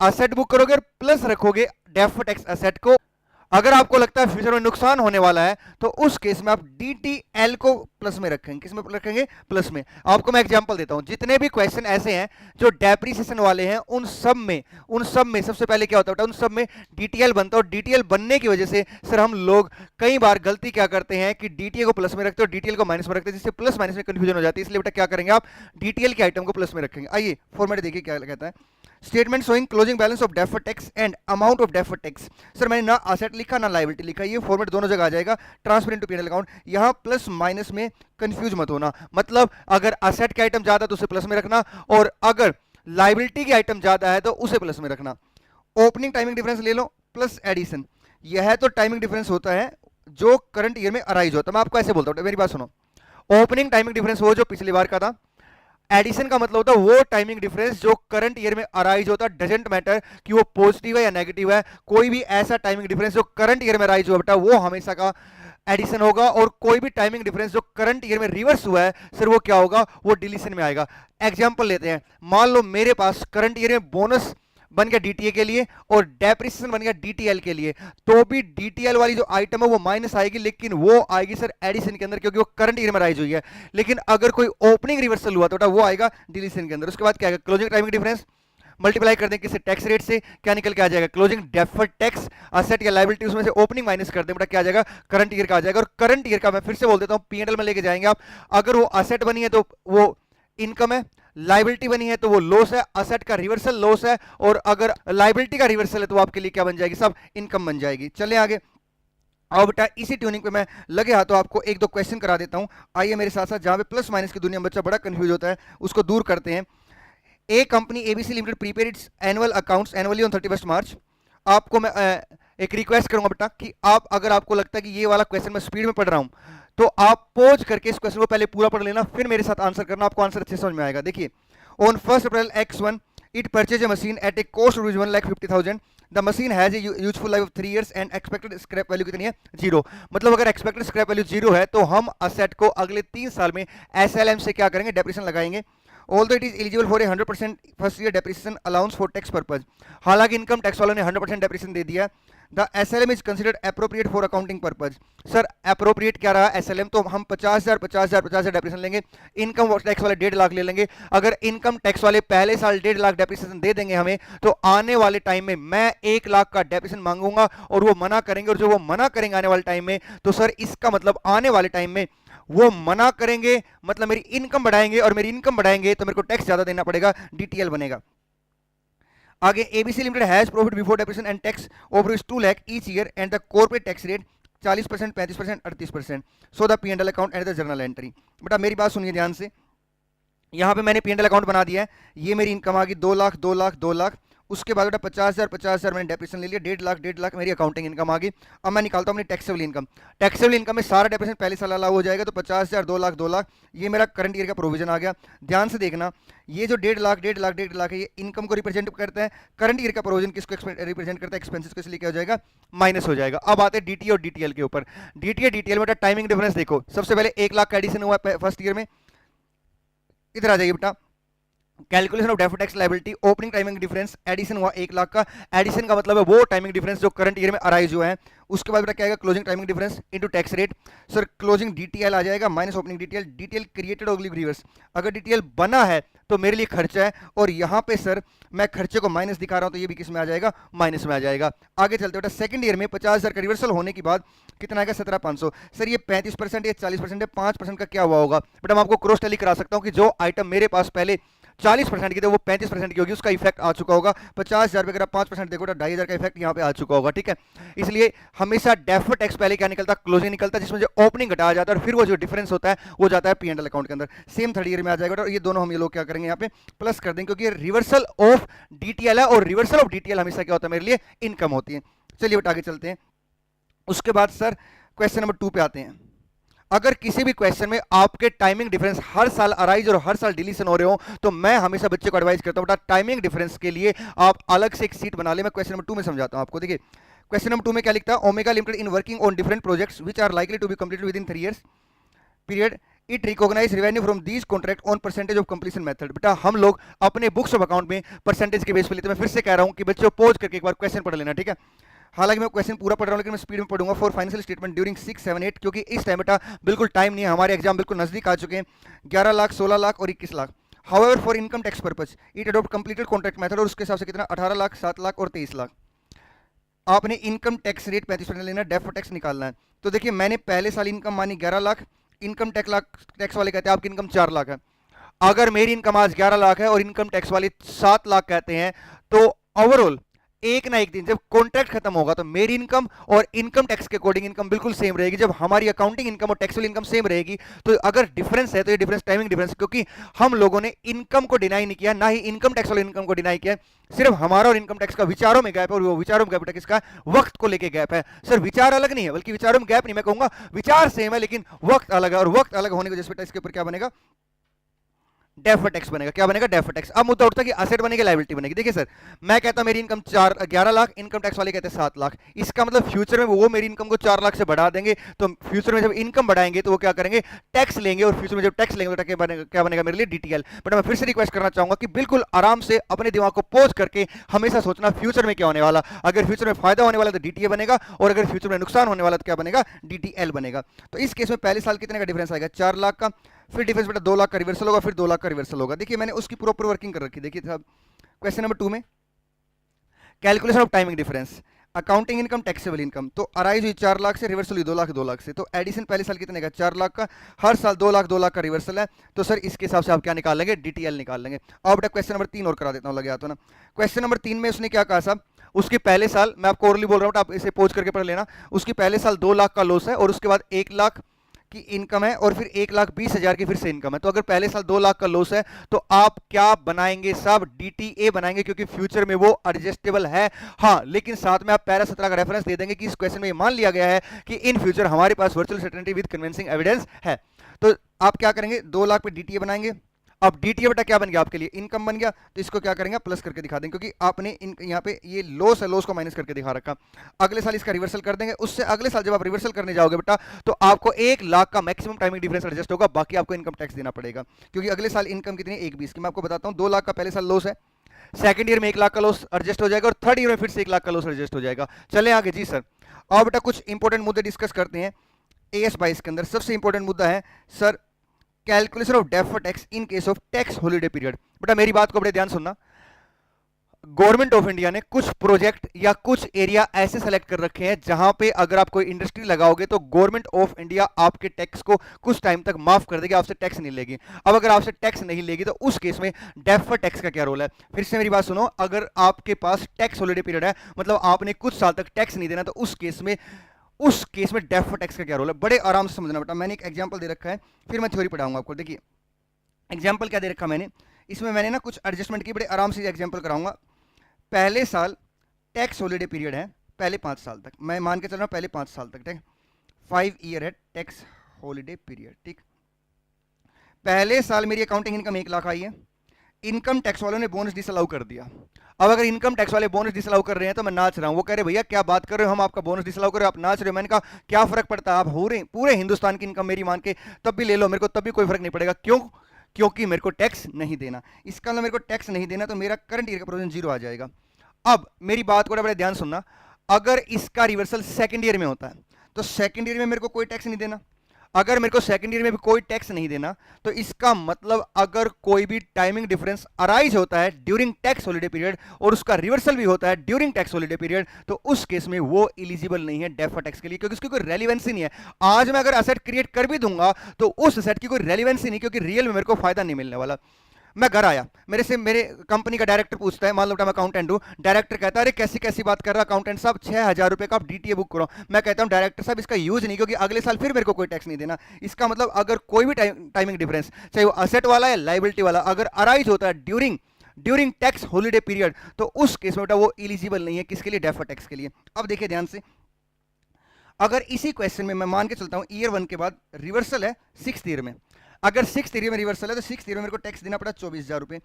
असेट बुक करोगे और प्लस रखोगे डेफर्ड टैक्स असेट को। अगर आपको लगता है फ्यूचर में नुकसान होने वाला है तो उस केस में आप डीटीएल को प्लस में रखेंगे। किस में रखेंगे, प्लस में। आपको मैं एग्जांपल देता हूं, जितने भी क्वेश्चन ऐसे हैं जो डेप्रिसिएशन वाले हैं उन सब में सबसे पहले क्या होता है बेटा, उन सब में डीटीएल बनता है। और डीटीएल बनने की वजह से सर हम लोग कई बार गलती क्या करते हैं कि डीटीएल को प्लस में रखते हैं और डीटीएल को माइनस में रखते हैं, जिससे प्लस माइनस में कंफ्यूजन हो जाती है। इसलिए बेटा क्या करेंगे, आप डीटीएल के आइटम को प्लस में रखेंगे। आइए फॉर्मेट देखिए क्या कहता है। Statement showing closing balance of deferred tax and amount of deferred tax. Sir मैंने ना असेट लिखा ना लायबिलिटी लिखा, ये फॉर्मेट दोनों जगह आ जाएगा, ट्रांसफर इनटू पीएनएल अकाउंट। यहाँ प्लस माइनस में कंफ्यूज मत होना, मतलब अगर असेट के आइटम ज्यादा तो उसे प्लस में रखना, और अगर लायबिलिटी के आइटम ज्यादा है तो उसे प्लस में रखना। ओपनिंग टाइमिंग डिफरेंस ले लो प्लस एडिशन, यह तो टाइमिंग डिफरेंस होता है जो करंट ईयर में अराइज होता है। मैं आपको ऐसे बोलता हूँ, मेरी बात सुनो, ओपनिंग टाइमिंग डिफरेंस वो जो पिछली बार का था, एडिशन का मतलब होता है वो टाइमिंग डिफरेंस जो करंट ईयर में अराइज होता है। डजेंट मैटर कि वो पॉजिटिव है या नेगेटिव है, कोई भी ऐसा टाइमिंग डिफरेंस जो करंट ईयर में अराइज हुआ बेटा वो हमेशा का एडिशन होगा, और कोई भी टाइमिंग डिफरेंस जो करंट ईयर में रिवर्स हुआ है सर वो क्या होगा, वो डिलीशन में आएगा। एग्जांपल लेते हैं, मान लो मेरे पास करंट ईयर में बोनस बन गया डीटीए के लिए और डेप्रिसिएशन बन गया डीटीएल के लिए, तो भी डीटीएल वाली जो आइटम है वो माइनस आएगी, लेकिन वो आएगी सर एडिशन के अंदर, क्योंकि वो करंट ईयर में राइज हुई है। लेकिन अगर कोई ओपनिंग रिवर्सल हुआ तो वो आएगा डिलीशन के अंदर। उसके बाद क्या आएगा, क्लोजिंग टाइमिंग डिफरेंस मल्टीप्लाई कर दें किसी टैक्स रेट से, क्या निकल के आ जाएगा, क्लोजिंग डेफर्ड टैक्स असेट या लायबिलिटी, उसमें से ओपनिंग माइनस कर दें बेटा क्या आ जाएगा, करंट ईयर का आ जाएगा। और करंट ईयर का मैं फिर से बोल देता हूं, पीएनएल में लेके जाएंगे आप, अगर वो असेट बनी है तो वो इनकम है, लाइबिलिटी बनी है तो वो लॉस है, असेट का रिवर्सल लॉस है, और अगर लाइबिलिटी का रिवर्सल है तो आपके लिए क्या बन जाएगी, सब इनकम बन जाएगी। चले आगे। और बेटा इसी ट्यूनिंग पे मैं लगे हाथों आपको एक दो क्वेश्चन करा देता हूं, आइए मेरे साथ साथ, जहां पे प्लस माइनस की दुनिया में बच्चा बड़ा कंफ्यूज होता है उसको दूर करते हैं। A company ABC limited prepared its annual accounts annually on 31 March. आपको मैं एक रिक्वेस्ट करूंगा बेटा कि आप, अगर आपको लगता है कि ये वाला क्वेश्चन मैं स्पीड में पढ़ रहा हूं, तो आप पॉज करके इस क्वेश्चन को पहले पूरा पढ़ लेना, फिर मेरे साथ आंसर करना, आपको आंसर अच्छे समझ में आएगा। देखिए, on 1 April X1 it purchase a machine eight A cost rupees 1,50,000। The machine has a useful life of 3 years and expected scrap value कितनी है, 0। मतलब अगर एक्सपेक्टेड स्क्रैप वैल्यू 0 है तो हम असेट को अगले 3 साल में एसएलएम से क्या करेंगे, डेप्रिसिएशन लगाएंगे। Although it is eligible for a 100% first year depreciation allowance for tax purpose, हालांकि इनकम टैक्स वालों ने 100% डेप्रिसिएशन दे दिया। The SLM is considered appropriate for accounting purpose. Sir appropriate क्या रहा एसएलएम, तो हम 50,000 50,000 50,000 डेप्रिसिएशन लेंगे, इनकम टैक्स वाले 1.5 लाख ले लेंगे। अगर इनकम टैक्स वाले पहले साल 1.5 लाख डेप्रिसिएशन दे देंगे हमें, तो आने वाले टाइम में मैं 1 लाख का डेप्रिसिएशन मांगूंगा और वो मना करेंगे, और जो वो मना करेंगे आने वाले टाइम में, तो सर इसका मतलब आने वाले टाइम में वो मना करेंगे मतलब मेरी इनकम बढ़ाएंगे, और मेरी इनकम बढ़ाएंगे तो मेरे को टैक्स ज्यादा देना पड़ेगा, डीटीएल बनेगा। आगे ABC limited has profit before depreciation and tax over 2 lakh each year and the corporate tax rate 40%, 35%, 38%। So the PNL account and the journal entry. बेटा मेरी बात सुनिए ध्यान से, यहाँ पे मैंने पीएनएल अकाउंट बना दिया है, ये मेरी इनकम आ गई 2 लाख 2 लाख 2 लाख, उसके बाद बेटा 50,000 50,000 मैंने डेप्रिसिएशन ले लिया, 1.5 लाख मेरी अकाउंटिंग इनकम आ गई। अब मैं निकालता हूँ अपनी टैक्सेबल इनकम। टैक्सेबल इनकम में सारा डेप्रिसिएशन पहले साल अलाउ हो जाएगा, तो 50,000 2 लाख 2 लाख, ये मेरा करंट ईयर का प्रोविजन आ गया। ध्यान से देखना, ये जो 1.5 लाख 1.5 लाख 1.5 लाख है, ये इनकम को रिप्रेजेंट करता है, करंट ईयर का प्रोविजन किसको रिप्रेजेंट करता है, एक्सपेंसेस को, इसलिए क्या हो जाएगा, माइनस हो जाएगा। अब आते हैं डीटी और डीटीएल के ऊपर। डीटीए डीटीएल में टाइमिंग डिफरेंस देखो, सबसे पहले 1 लाख का एडिशन हुआ फर्स्ट ईयर में, इधर आ जाइए बेटा, calculation of deferred tax liability, opening timing difference, addition हुआ 1 लाख का, एडिशन का मतलब है वो टाइमिंग डिफरेंस जो करंट ईयर में अराइज हुआ है। उसके बाद बेटा क्या आएगा, closing timing difference into tax rate. Sir closing DTL आ जाएगा minus opening DTL, DTL created और रिवर्स, अगर डीटीएल बना है तो मेरे लिए खर्चा है, और यहाँ पे सर मैं खर्चे को माइनस दिखा रहा हूं, तो ये भी किस में आ जाएगा, माइनस में आ जाएगा। आगे चलते बेटा, सेकंड ईयर में 50,000 का रिवर्सल होने के बाद कितना आएगा, 17,500। सर ये 35% या 40% है, 5% का क्या हुआ होगा बेटा, मैं आपको क्रॉस टैली करा सकता हूँ कि जो आइटम मेरे पास पहले 40% की थे वो 35% की होगी, उसका इफेक्ट आ चुका होगा। 50,000 रुपये अगर आप 5% देखो तो 2,500 का इफेक्ट यहाँ पे आ चुका होगा, ठीक है। इसलिए हमेशा डेफर्ड टैक्स पहले क्या निकलता, क्लोजिंग निकलता है, जिसमें जो ओपनिंग घटाया जाता है और फिर वो जो डिफरेंस होता है वो जाता है पीएनएल अकाउंट के अंदर। सेम थर्ड ईयर में आ जाएगा, और ये दोनों हम ये लोग क्या करेंगे यहाँ पे प्लस कर देंगे, क्योंकि रिवर्सल ऑफ डीटीएल है, और रिवर्सल ऑफ डीटीएल हमेशा क्या होता है, मेरे लिए इनकम होती है। चलिए बेटा आगे चलते हैं। उसके बाद सर क्वेश्चन नंबर 2 पे आते हैं। अगर किसी भी क्वेश्चन में आपके टाइमिंग डिफरेंस हर साल अराइज और हर साल डिलीशन हो रहे हो, तो मैं हमेशा बच्चे को एडवाइस करता हूं बेटा टाइमिंग डिफरेंस के लिए आप अलग से एक सीट बना ले। मैं क्वेश्चन नंबर 2 में समझाता हूं आपको। देखिए क्वेश्चन नंबर 2 में क्या लिखता है, Omega limited in working on different projects which are likely to be completed within 3 years period, it recognise revenue from these contract on percentage of completion method. बेटा हम लोग अपने बुक्स ऑफ अकाउंट में percentage के base पे लेते हैं। मैं फिर से कह रहा हूं कि बच्चों पॉज करके एक बार क्वेश्चन पढ़ लेना, ठीक है। हालांकि मैं क्वेश्चन पूरा पढ़ रहा हूं, लेकिन मैं स्पीड में पढ़ूंगा। फॉर फाइनेंशियल स्टेटमेंट ड्यूरिंग 6, 7, 8, क्योंकि इस टाइम बेटा बिल्कुल टाइम नहीं है, हमारे एग्जाम बिल्कुल नजदीक आ चुके हैं। 11 लाख 16 लाख और 21 lakh. However for income tax purpose it adopt completed contract method, और उसके हिसाब से कितना 18 लाख 7 लाख और 23 लाख। आपने इनकम टैक्स रेट 35% लेना है, डेफर्ड टैक्स निकालना है। तो देखिए मैंने पहले साल इनकम मानी 11 लाख, इनकम टैक्स वाले कहते हैं आपकी इनकम 4 लाख है। अगर मेरी इनकम आज 11 लाख है और इनकम टैक्स वाले 7 लाख कहते हैं, तो ओवरऑल एक ना एक दिन जब कॉन्ट्रैक्ट खत्म होगा तो मेरी इनकम और इनकम टैक्स के अकॉर्डिंग इनकम बिल्कुल सेम रहेगी। जब हमारी अकाउंटिंग इनकम और टैक्सेबल इनकम सेम रहेगी, तो अगर डिफरेंस है तो ये डिफरेंस टाइमिंग डिफरेंस, क्योंकि हम लोगों ने इनकम को डिनाई नहीं किया, ना ही इनकम टैक्स वाले इनकम को डिनाई किया, सिर्फ हमारा और इनकम टैक्स का विचारों में गैप है, और वो विचारों में गैप किसका, वक्त को लेके गैप है। सर विचार अलग नहीं है, बल्कि विचारों में गैप नहीं, मैं कहूंगा विचार सेम है लेकिन वक्त अलग है, और वक्त अलग होने की वजह से इसके ऊपर क्या बनेगा, डेफर्ड टैक्स बनेगा। क्या बनेगा, डेफर्ड टैक्स। अब मुद्दा उठता है कि असेट बनेगी लायबिलिटी बनेगी। देखिए सर, मैं कहता हूं मेरी इनकम 11 लाख, इनकम टैक्स वाले कहते हैं 7 लाख, इसका मतलब फ्यूचर में वो मेरी इनकम को 4 लाख से बढ़ा देंगे, तो फ्यूचर में जब इनकम बढ़ाएंगे तो वो क्या करेंगे, टैक्स लेंगे, और फ्यूचर में जब टैक्स लेंगे तो क्या बनेगा मेरे लिए, डीटीएल। बट मैं फिर से रिक्वेस्ट करना चाहूंगा कि बिल्कुल आराम से अपने दिमाग को पोज करके हमेशा सोचना फ्यूचर में क्या होने वाला। अगर फ्यूचर में फायदा होने वाला तो डीटीए बनेगा, और अगर फ्यूचर में नुकसान होने वाला तो क्या बनेगा, डीटीएल बनेगा। तो इस केस में पहले साल कितने का डिफरेंस आएगा, 4 लाख का, फिर डिफरेंस बेटा 2 लाख का रिवर्सल होगा, फिर 2 लाख का रिवर्सल होगा। देखिए मैंने उसकी प्रॉपर वर्किंग कर रखी। देखिए साहब, क्वेश्चन नंबर 2 में calculation of timing difference, accounting income taxable income, तो अराइज हुई 4 लाख से, रिवर्सल हुई 2 लाख से, तो एडिशन पहले साल कितने का, 4 लाख का, हर साल 2 लाख का रिवर्सल है, तो सर इसके हिसाब से आप क्या निकाल लेंगे, डीटीएल निकाल लेंगे। अब बेटा क्वेश्चन नंबर 3 और करा देता हूँ, लगे हाथ तो ना। क्वेश्चन नंबर 3 में उसने क्या कहा साहब, उसके पहले साल, मैं आपको ओरली बोल रहा हूँ, आप इसे पोज करके पढ़ लेना, उसके पहले साल 2 लाख का लॉस है, और उसके बाद 1 लाख की इनकम है, और फिर 1,20,000 की फिर से इनकम है। तो अगर पहले साल 2 लाख का लॉस है तो आप क्या बनाएंगे साहब, डीटीए बनाएंगे, क्योंकि फ्यूचर में वो एडजस्टेबल है। हाँ, लेकिन साथ में आप पैरा 17 का रेफरेंस दे देंगे कि इस क्वेश्चन में मान लिया गया है कि इन फ्यूचर हमारे पास virtual certainty with convincing evidence है। तो आप क्या करेंगे, 2 लाख पे डीटीए बनाएंगे। अब डीटीए बेटा क्या बन गया आपके लिए, इनकम बन गया, तो इसको क्या करेंगे, प्लस करके दिखा देंगे, क्योंकि आपने यहाँ पे ये लॉस है, लॉस को माइनस करके दिखा रखा। अगले साल इसका रिवर्सल कर देंगे, उससे अगले साल जब आप रिवर्सल करने जाओगे बेटा, तो आपको 1 लाख का मैक्सिमम टाइमिंग डिफरेंस एडजस्ट होगा, बाकी आपको इनकम टैक्स देना पड़ेगा, क्योंकि अगले साल इनकम कितनी है, 1,20 की। मैं आपको बताता हूँ, 2 लाख का पहले साल लॉस है, सेकंड ईयर में 1 लाख का लॉस एडजस्ट हो जाएगा, और थर्ड ईयर में फिर से 1 लाख का लॉस एडजस्ट हो जाएगा। चले आगे जी सर। और बेटा कुछ इंपॉर्टेंट मुद्दे डिस्कस करते हैं AS 22 के अंदर। सबसे इंपॉर्टेंट मुद्दा है sir, calculation of deferred tax in case of tax holiday period. बेटा मेरी बात को बड़े ध्यान सुनना, गवर्नमेंट ऑफ इंडिया ने कुछ प्रोजेक्ट या कुछ एरिया ऐसे सेलेक्ट कर रखे हैं जहां पे अगर आप कोई इंडस्ट्री लगाओगे तो गवर्नमेंट ऑफ इंडिया आपके टैक्स को कुछ टाइम तक माफ कर देगी, आपसे टैक्स नहीं लेगी। अब अगर आपसे टैक्स नहीं लेगी तो उस केस में डेफर्ड टैक्स का क्या रोल है। फिर से मेरी बात सुनो, अगर आपके पास टैक्स हॉलिडे पीरियड है, मतलब आपने कुछ साल तक टैक्स नहीं देना, तो उस केस में डेफर्ड टैक्स का क्या रोल है, बड़े आराम से समझना बेटा। मैंने एक एग्जांपल दे रखा है, फिर मैं थ्योरी पढ़ाऊंगा आपको। देखिए एग्जांपल क्या दे रखा मैंने, इसमें मैंने ना कुछ एडजस्टमेंट की, बड़े आराम से एग्जांपल कराऊंगा। पहले साल टैक्स हॉलिडे पीरियड है, पहले 5 साल तक, मैं मान के चल रहा हूं पहले 5 साल तक, ठीक, 5 ईयर है टैक्स हॉलिडे पीरियड, ठीक। पहले साल मेरी अकाउंटिंग इनकम 1 लाख आई है, इनकम टैक्स वालों ने बोनस डिसअलाउ कर दिया। अब अगर इनकम टैक्स वाले बोनस डिसअलाउ कर रहे हैं तो मैं नाच रहा हूं, वो कह रहे भैया क्या बात कर रहे हो, हम आपका बोनस डिसअलाउ कर रहे हो, आप नाच रहे हो। मैंने कहा क्या फर्क पड़ता है, आप हो रहे पूरे हिंदुस्तान की इनकम मेरी मान के तब भी ले लो, मेरे को तब भी कोई फर्क नहीं पड़ेगा। क्यों, क्योंकि मेरे को टैक्स नहीं देना। इसका मतलब मेरे को टैक्स नहीं देना तो मेरा करंट ईयर का प्रोविजन 0 आ जाएगा। अब मेरी बात को बड़े ध्यान सुनना, अगर इसका रिवर्सल सेकंड ईयर में होता है तो सेकंड ईयर में मेरे को कोई टैक्स नहीं देना। अगर मेरे को सेकंड ईयर में भी कोई टैक्स नहीं देना तो इसका मतलब अगर कोई भी टाइमिंग डिफरेंस अराइज होता है ड्यूरिंग टैक्स हॉलिडे पीरियड और उसका रिवर्सल भी होता है ड्यूरिंग टैक्स हॉलिडे पीरियड, तो उस केस में वो एलिजिबल नहीं है डेफर्ड टैक्स के लिए, क्योंकि उसकी कोई रेलिवेंसी नहीं है। आज मैं अगर असेट क्रिएट कर भी दूंगा तो उस असेट की कोई रेलिवेंसी नहीं, क्योंकि रियल में मेरे को फायदा नहीं मिलने वाला। मैं घर आया, मेरे कंपनी का डायरेक्टर पूछता है, मान लो मैं अकाउंटेंट हूं, डायरेक्टर कहता है अरे कैसी कैसी बात कर रहा अकाउंटेंट साहब, 6,000 रुपए का आप डीटीए बुक करो। मैं कहता हूं डायरेक्टर साहब इसका यूज नहीं, क्योंकि अगले साल फिर मेरे को कोई टैक्स नहीं देना। इसका मतलब अगर कोई भी टाइमिंग डिफरेंस, चाहे वो असेट वाला या लाइबिलिटी वाला, अगर अराइज होता है ड्यूरिंग टैक्स हॉलिडे पीरियड, तो उस केस में बेटा वो एलिजिबल नहीं है, किसके लिए, डेफर्ड टैक्स के लिए। अब देखिए ध्यान से, अगर इसी क्वेश्चन में मैं मान के चलता हूं ईयर 1 के बाद रिवर्सल है 6th ईयर में, अगर 6th ईयर में रिवर्सल है तो 6th ईयर में मेरे को टैक्स देना पड़ा 24,000 रुपए।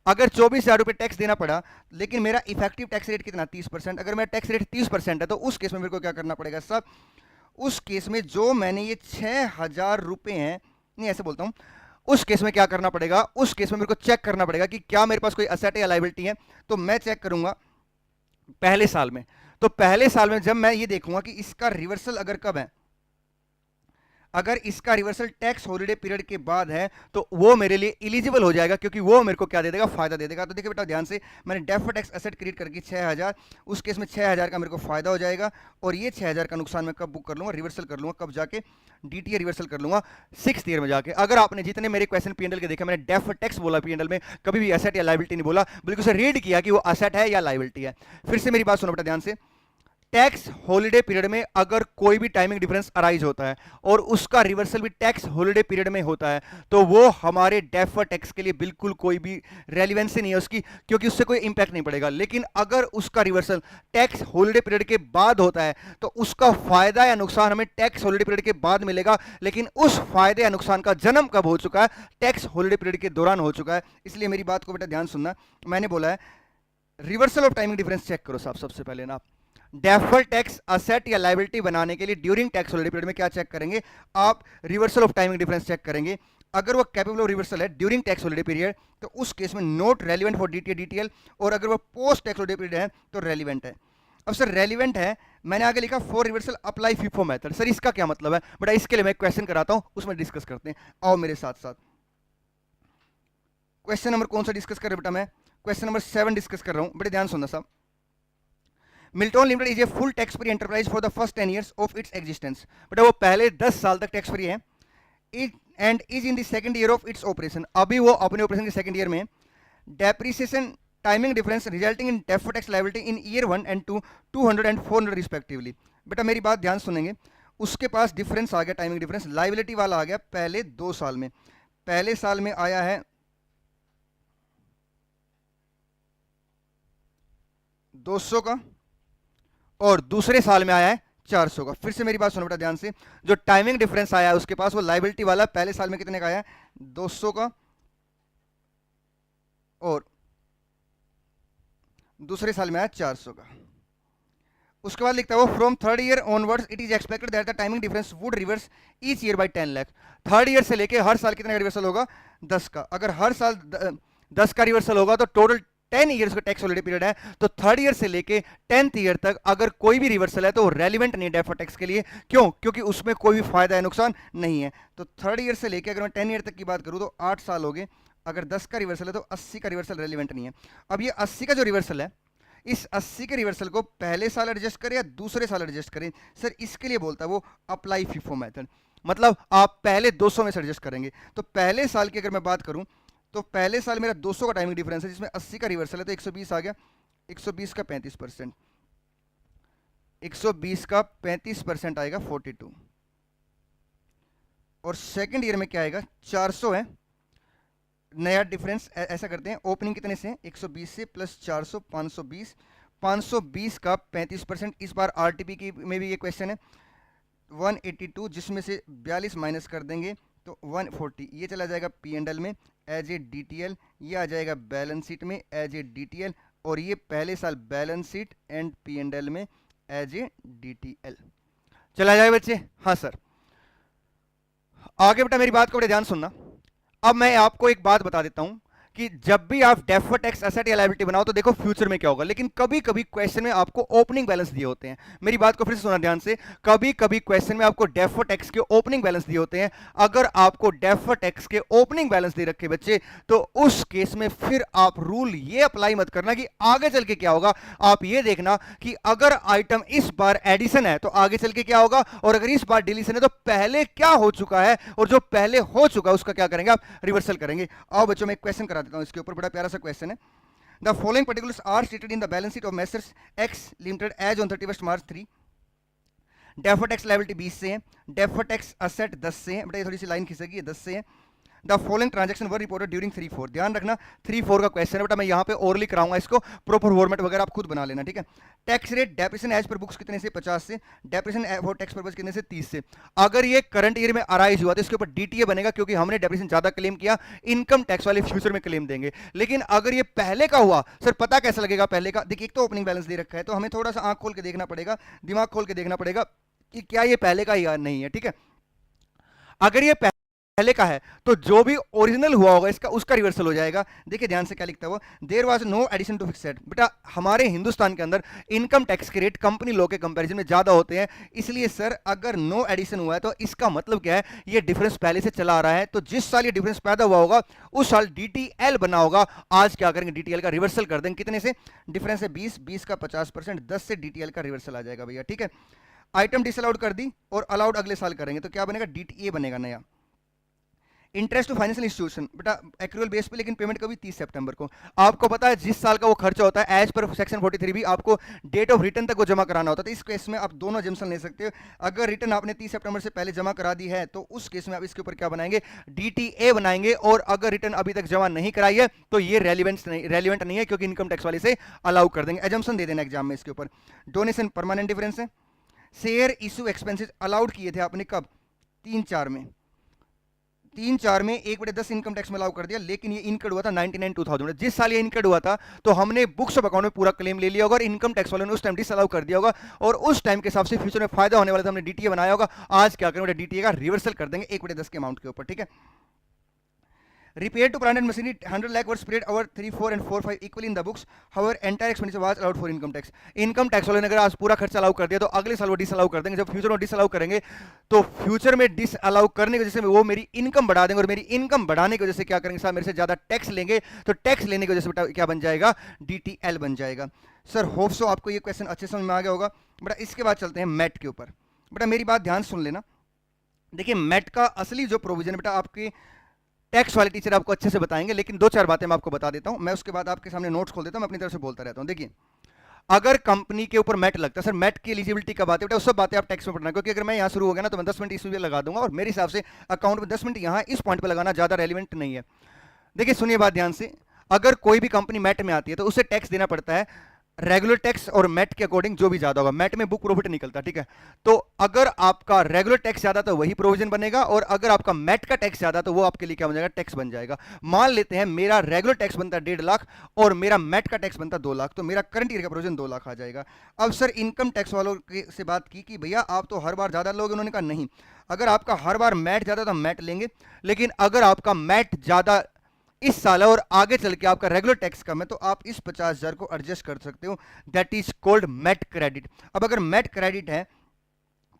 अगर 24,000 रुपए टैक्स देना पड़ा, लेकिन मेरा इफेक्टिव टैक्स रेट कितना, 30%। अगर मेरा टैक्स रेट 30% है तो उस केस में मेरे को क्या करना पड़ेगा सब, उस केस में जो मैंने ये 6,000 रुपए हैं, नहीं ऐसे बोलता हूं, उस केस में क्या करना पड़ेगा, उस केस में मेरे को चेक करना पड़ेगा कि क्या मेरे पास कोई असेट या लायबिलिटी है। तो मैं चेक करूंगा पहले साल में, तो पहले साल में जब मैं ये देखूंगा कि इसका रिवर्सल अगर कब है, अगर इसका रिवर्सल टैक्स हॉलिडे पीरियड के बाद है तो वो मेरे लिए एलिजिबल हो जाएगा, क्योंकि वो मेरे को क्या दे देगा, फायदा दे देगा। तो देखिए बेटा ध्यान से, मैंने डेफर्ड टैक्स एसेट क्रिएट करके 6000, उस केस में 6000 का मेरे को फायदा हो जाएगा, और ये 6000 का नुकसान मैं कब बुक कर लूंगा, रिवर्सल कर लूंगा, कब जाके डीटीए रिवर्सल कर लूंगा 6th ईयर में जाके। अगर आपने जितने मेरे क्वेश्चन पीएनएल के देखे, मैंने डेफर्ड टैक्स बोला पीएनएल में, कभी भी एसेट या लायबिलिटी नहीं बोला, बल्कि उसे रीड किया कि वो एसेट है या लायबिलिटी है। फिर से मेरी बात सुनो बेटा ध्यान से, टैक्स हॉलिडे पीरियड में अगर कोई भी टाइमिंग डिफरेंस अराइज होता है और उसका रिवर्सल भी टैक्स हॉलिडे पीरियड में होता है, तो वो हमारे डेफर्ड टैक्स के लिए बिल्कुल कोई भी रेलिवेंसी नहीं है उसकी, क्योंकि उससे कोई इंपैक्ट नहीं पड़ेगा। लेकिन अगर उसका रिवर्सल टैक्स हॉलिडे पीरियड के बाद होता है तो उसका फायदा या नुकसान हमें टैक्स हॉलिडे पीरियड के बाद मिलेगा, लेकिन उस फायदे या नुकसान का जन्म कब हो चुका है, टैक्स हॉलिडे पीरियड के दौरान हो चुका है। इसलिए मेरी बात को बेटा ध्यान सुनना, मैंने बोला है reversal of timing difference check करो साहब। सबसे पहले ना डेफर्ड टैक्स असेट या लायबिलिटी बनाने के लिए ड्यूरिंग टैक्स हॉलिडे पीरियड में क्या चेक करेंगे आप, reversal of timing difference check करेंगे। अगर वो कैपेबल ऑफ रिवर्सल है ड्यूरिंग टैक्स हॉलिडे पीरियड तो उस केस में not relevant for DTA DTL, और अगर वो पोस्ट टैक्स हॉलिडे पीरियड है तो रेलिवेंट है। अब सर रेलिवेंट है, मैंने आगे लिखा for reversal apply FIFO method. Sir इसका क्या मतलब है बेटा, इसके लिए मैं क्वेश्चन कराता हूं, उसमें डिस्कस करते हैं, आओ मेरे साथ साथ। क्वेश्चन नंबर कौन सा डिस्कस कर रहे बेटा, मैं क्वेश्चन नंबर 7 डिस्कस कर रहा हूं, बड़े ध्यान सुनना साहब। Milton limited is a full tax free enterprise for the first 10 years of its existence. बेटा वो पहले 10 साल तक टैक्स फ्री है, and is in the second year of its operation. अभी वो अपने ऑपरेशन के सेकंड ईयर में। Depreciation timing difference resulting in deferred tax liability in year 1 and 2 200 and 400 respectively. बेटा मेरी बात ध्यान सुनेंगे, उसके पास डिफरेंस आ गया, टाइमिंग डिफरेंस, लायबिलिटी वाला आ गया पहले 2 साल में। पहले साल में आया है 200 का, और दूसरे साल में आया है 400 का। फिर से मेरी बात सुनो बेटा ध्यान से, जो टाइमिंग डिफरेंस आया है उसके पास, वो लायबिलिटी वाला पहले साल में कितने का आया है, 200 का, और दूसरे साल में आया 400 का। उसके बाद लिखता है वो from third year onwards it is expected that the timing difference would reverse each year by 10 lakh. Third year से लेके हर साल कितने का रिवर्सल होगा, 10 का। अगर हर साल 10 का रिवर्सल होगा तो टोटल 10 ईयर्स का टैक्स हॉलिडे पीरियड है, तो थर्ड ईयर से लेके 10th ईयर तक अगर कोई भी रिवर्सल है तो रेलिवेंट नहीं डेफर्ड टैक्स के लिए। क्यों? क्योंकि उसमें कोई भी फायदा या नुकसान नहीं है। तो थर्ड ईयर से लेके अगर मैं 10 ईयर तक की बात करूं तो 8 साल हो गए। अगर 10 का रिवर्सल है तो 80 का रिवर्सल रेलिवेंट नहीं है। अब ये 80 का जो रिवर्सल है, इस 80 के रिवर्सल को पहले साल एडजस्ट करें या दूसरे साल एडजस्ट करें, सर इसके लिए बोलता है वो अप्लाई फीफो मेथड। मतलब आप पहले 200 में से एडजस्ट करेंगे। तो पहले साल की अगर मैं बात करूं तो पहले साल मेरा 200 का टाइमिंग डिफरेंस है, जिसमें 80 का रिवर्सल है, तो 120 आ गया। 120 का 35%, 120 का 35% आएगा 42। और सेकंड ईयर में क्या आएगा, 400 है नया डिफरेंस। ऐसा करते हैं, ओपनिंग कितने से, 120 से प्लस 400, 520। 520 का 35%, इस बार आरटीपी की में भी ये क्वेश्चन है, 182, जिसमें से 42 माइनस कर देंगे तो 140। ये चला जाएगा P&L में एज ए DTL, ये आ जाएगा बैलेंस शीट में एज ए DTL, और ये पहले साल बैलेंस शीट एंड P&L में एज ए DTL चला जाए बच्चे। हाँ सर, आगे बेटा मेरी बात को बड़े ध्यान सुनना। अब मैं आपको एक बात बता देता हूं कि जब भी आप डेफर्ड टैक्स एसेट या लायबिलिटी बनाओ तो देखो फ्यूचर में क्या होगा, लेकिन कभी कभी क्वेश्चन में आपको ओपनिंग बैलेंस दिए होते हैं। मेरी बात को फिर से सुना ध्यान से, कभी कभी क्वेश्चन में आपको डेफर्ड टैक्स के ओपनिंग बैलेंस दिए होते हैं। अगर आपको डेफर्ड टैक्स के ओपनिंग बैलेंस दे रखे बच्चे, तो उस केस में फिर आप रूल ये अप्लाई मत करना कि आगे चल के क्या होगा। आप ये देखना कि अगर आइटम इस बार एडिशन है तो आगे चल के क्या होगा, और अगर इस बार डिलीशन है तो पहले क्या हो चुका है, और जो पहले हो चुका है उसका क्या करेंगे आप, रिवर्सल करेंगे। आओ बच्चों, मैं एक क्वेश्चन करा देता हूं इसके ऊपर, बड़ा प्यारा सा क्वेश्चन है। The following particulars are stated in the balance sheet of messrs X limited as on 31 March 3। Deferred tax liability 20 से है, डेफर्ड टैक्स असेट 10 से है। बेटा ये थोड़ी सी लाइन खिसेगी, 10 से है। The following transaction were reported during 3-4। ध्यान रखना 3-4 का क्वेश्चन है बेटा, मैं यहाँ पे ओरली कराऊंगा, इसको प्रॉपर फॉर्मेट वगैरह आप खुद बना लेना, ठीक है। Tax rate depreciation as per books कितने से, 50 से। डेप्रिसिएशन फॉर टैक्स पर्पस कितने से, 30 से। अगर ये करंट ईयर में अराइज हुआ तो इसके ऊपर डीटीए बनेगा, क्योंकि हमने डेप्रिसिएशन ज्यादा क्लेम किया, इनकम टैक्स वाले फ्यूचर में क्लेम देंगे। लेकिन अगर ये पहले का हुआ, सर पता कैसे लगेगा पहले का, देखिए एक तो ओपनिंग बैलेंस दे रखा है, तो हमें थोड़ा सा आंख खोल के देखना पड़ेगा, दिमाग खोल के देखना पड़ेगा कि क्या ये पहले का या नहीं है, ठीक है। अगर ये पहले का है तो जो भी ओरिजिनल हुआ होगा इसका उसका रिवर्सल हो जाएगा। देखिए ध्यान से क्या लिखता है वो, there was no addition to fixed. बेटा हमारे हिंदुस्तान के अंदर इनकम टैक्स के रेट कंपनी लॉ के कंपैरिजन में ज्यादा होते हैं, इसलिए सर अगर नो एडिशन हुआ है तो इसका मतलब क्या है, ये डिफरेंस पहले से चला आ रहा है, तो जिस साल ये डिफरेंस पैदा हुआ होगा उस साल डीटीएल बना होगा। आज क्या करेंगे, डीटीएल का रिवर्सल कर देंगे। कितने से, डिफरेंस है 20, 20 का 50%, 10 से डीटीएल का रिवर्सल आ जाएगा भैया। ठीक है, आइटम डिसअलाउड कर दी और अलाउड अगले साल करेंगे तो क्या बनेगा, डीटीए बनेगा नया। इंटरेस्ट टू फाइनेंशियल इंस्टीट्यूशन, बेटा एक्रूअल बेस पे, लेकिन पेमेंट कभी 30 सितंबर को। आपको पता है जिस साल का वो खर्चा होता है एज पर सेक्शन 43 भी आपको डेट ऑफ रिटर्न तक वो जमा कराना होता है, तो इस केस में आप दोनों जम्सन ले सकते हो। अगर रिटर्न आपने 30 सितंबर से पहले जमा करा दी है तो उस केस में आप इसके ऊपर क्या बनाएंगे, डीटीए बनाएंगे। और अगर रिटर्न अभी तक जमा नहीं कराई है तो ये रेलिवेंट नहीं है, क्योंकि इनकम टैक्स वाले से अलाउ कर देंगे। एजम्पशन दे देना एग्जाम में इसके ऊपर। डोनेशन परमानेंट डिफरेंस है। शेयर इशू एक्सपेंसेस अलाउड किए थे आपने कब, 3-4 में, 3-4 में 1/10 इनकम टैक्स में अलाउ कर दिया, लेकिन ये इनकर्ड हुआ था 99-2000 में। जिस साल ये इनकर्ड हुआ था तो हमने बुक्स ऑफ अकाउंट में पूरा क्लेम ले लिया होगा और इनकम टैक्स वालों ने उस टाइम डिस अलाउ कर दिया होगा, और उस टाइम के हिसाब से फ्यूचर में फायदा होने वाला था, हमने डीटीए बनाया होगा। आज क्या करेंगे, डीटीए का रिवर्सल कर देंगे 1/10 के अमाउंट के ऊपर। ठीक है, repair to plant and machinery 100 lakh were spread over 3, 4 and 4, 5 equally in the books, however entire expenditure was allowed for income tax. Income tax वाले ने अगर आज पूरा खर्चा अलाउ कर दिया तो अगले साल वो डिस अलाउ कर देंगे। जब फ्यूचर में डिस अलाउ करेंगे तो फ्यूचर में डिस अलाउ करने की वजह से वो मेरी इनकम बढ़ा देंगे, और मेरी इनकम बढ़ाने की वजह से क्या करेंगे साहब, मेरे से ज्यादा टैक्स लेंगे, तो टैक्स लेने की वजह से क्या बन जाएगा, डीटीएल बन जाएगा। सर होप सो आपको ये क्वेश्चन अच्छे समझ में आ गया होगा। बेटा इसके बाद चलते हैं मैट के ऊपर। बेटा मेरी बात ध्यान सुन लेना। देखिए मैट का असली जो प्रोविजन है बेटा आपकी टैक्स वाले टीचर आपको अच्छे से बताएंगे, लेकिन 2-4 बातें मैं आपको बता देता हूं। मैं उसके बाद आपके सामने नोट्स खोल देता हूं, मैं अपनी तरफ से बोलता रहता हूं। देखिए अगर कंपनी के ऊपर मैट लगता है, सर मैट की एलिजिबिलिटी कब आती है बेटा, उस सब बातें आप टैक्स में पढ़ना, क्योंकि अगर मैं यहां शुरू हो गया ना तो मैं 10 मिनट इस पे लगा दूंगा, और मेरे हिसाब से अकाउंट में 10 मिनट यहां इस पॉइंट पे लगाना ज्यादा रेलिवेंट नहीं है। देखिए सुनिए बात ध्यान से, अगर कोई भी कंपनी मैट में आती है तो उसे टैक्स देना पड़ता है रेगुलर टैक्स और मैट के अकॉर्डिंग जो भी ज्यादा होगा। मैट में बुक प्रॉफिट निकलता है, ठीक है, तो अगर आपका रेगुलर टैक्स ज्यादा तो वही प्रोविजन बनेगा, और अगर आपका मैट का टैक्स ज्यादा तो वो आपके लिए क्या बन जाएगा, टैक्स बन जाएगा। मान लेते हैं मेरा रेगुलर टैक्स बनता है 1.5 लाख और मेरा मैट का टैक्स बनता है 2 लाख, तो मेरा करंट ईयर का प्रोविजन 2 लाख आ जाएगा। अब सर इनकम टैक्स वालों से बात की कि भैया आप तो हर बार ज्यादा लोगे, उन्होंने कहा नहीं, अगर आपका हर बार मैट ज्यादा तो मैट लेंगे, लेकिन अगर आपका मैट ज्यादा इस साल है और आगे चल के आपका रेगुलर टैक्स कम है तो आप इस 50,000 को एडजस्ट कर सकते हो, that is called MAT credit. अब अगर मैट क्रेडिट है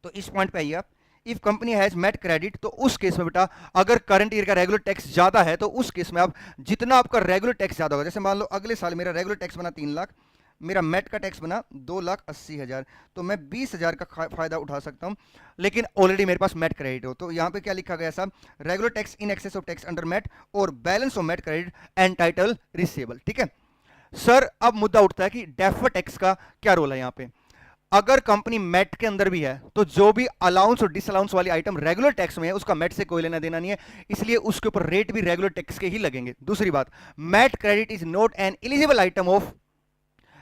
तो इस पॉइंट पे आइए आप, if company has MAT credit, तो उस केस में बेटा अगर करंट ईयर का रेगुलर टैक्स ज्यादा है तो उस केस में आप जितना आपका रेगुलर टैक्स ज्यादा होगा, जैसे मान लो अगले साल मेरा रेगुलर टैक्स बना 3 लाख, मेरा मैट का टैक्स बना 2,80,000, तो मैं 20,000 का फायदा उठा सकता हूं, लेकिन ऑलरेडी मेरे पास मैट क्रेडिट हो। तो यहां पे क्या लिखा गया साहब, regular tax in excess of tax under MAT और balance of MAT credit entitle receivable. ठीक है सर, अब मुद्दा उठता है कि डेफर टैक्स का क्या रोल है यहां पे। अगर कंपनी मैट के अंदर भी है तो जो भी अलाउंस और डिसअलाउंस वाली आइटम रेगुलर टैक्स में है उसका मैट से कोई लेना देना नहीं है, इसलिए उसके ऊपर रेट भी रेगुलर टैक्स के ही लगेंगे। दूसरी बात, MAT credit is not an eligible item of,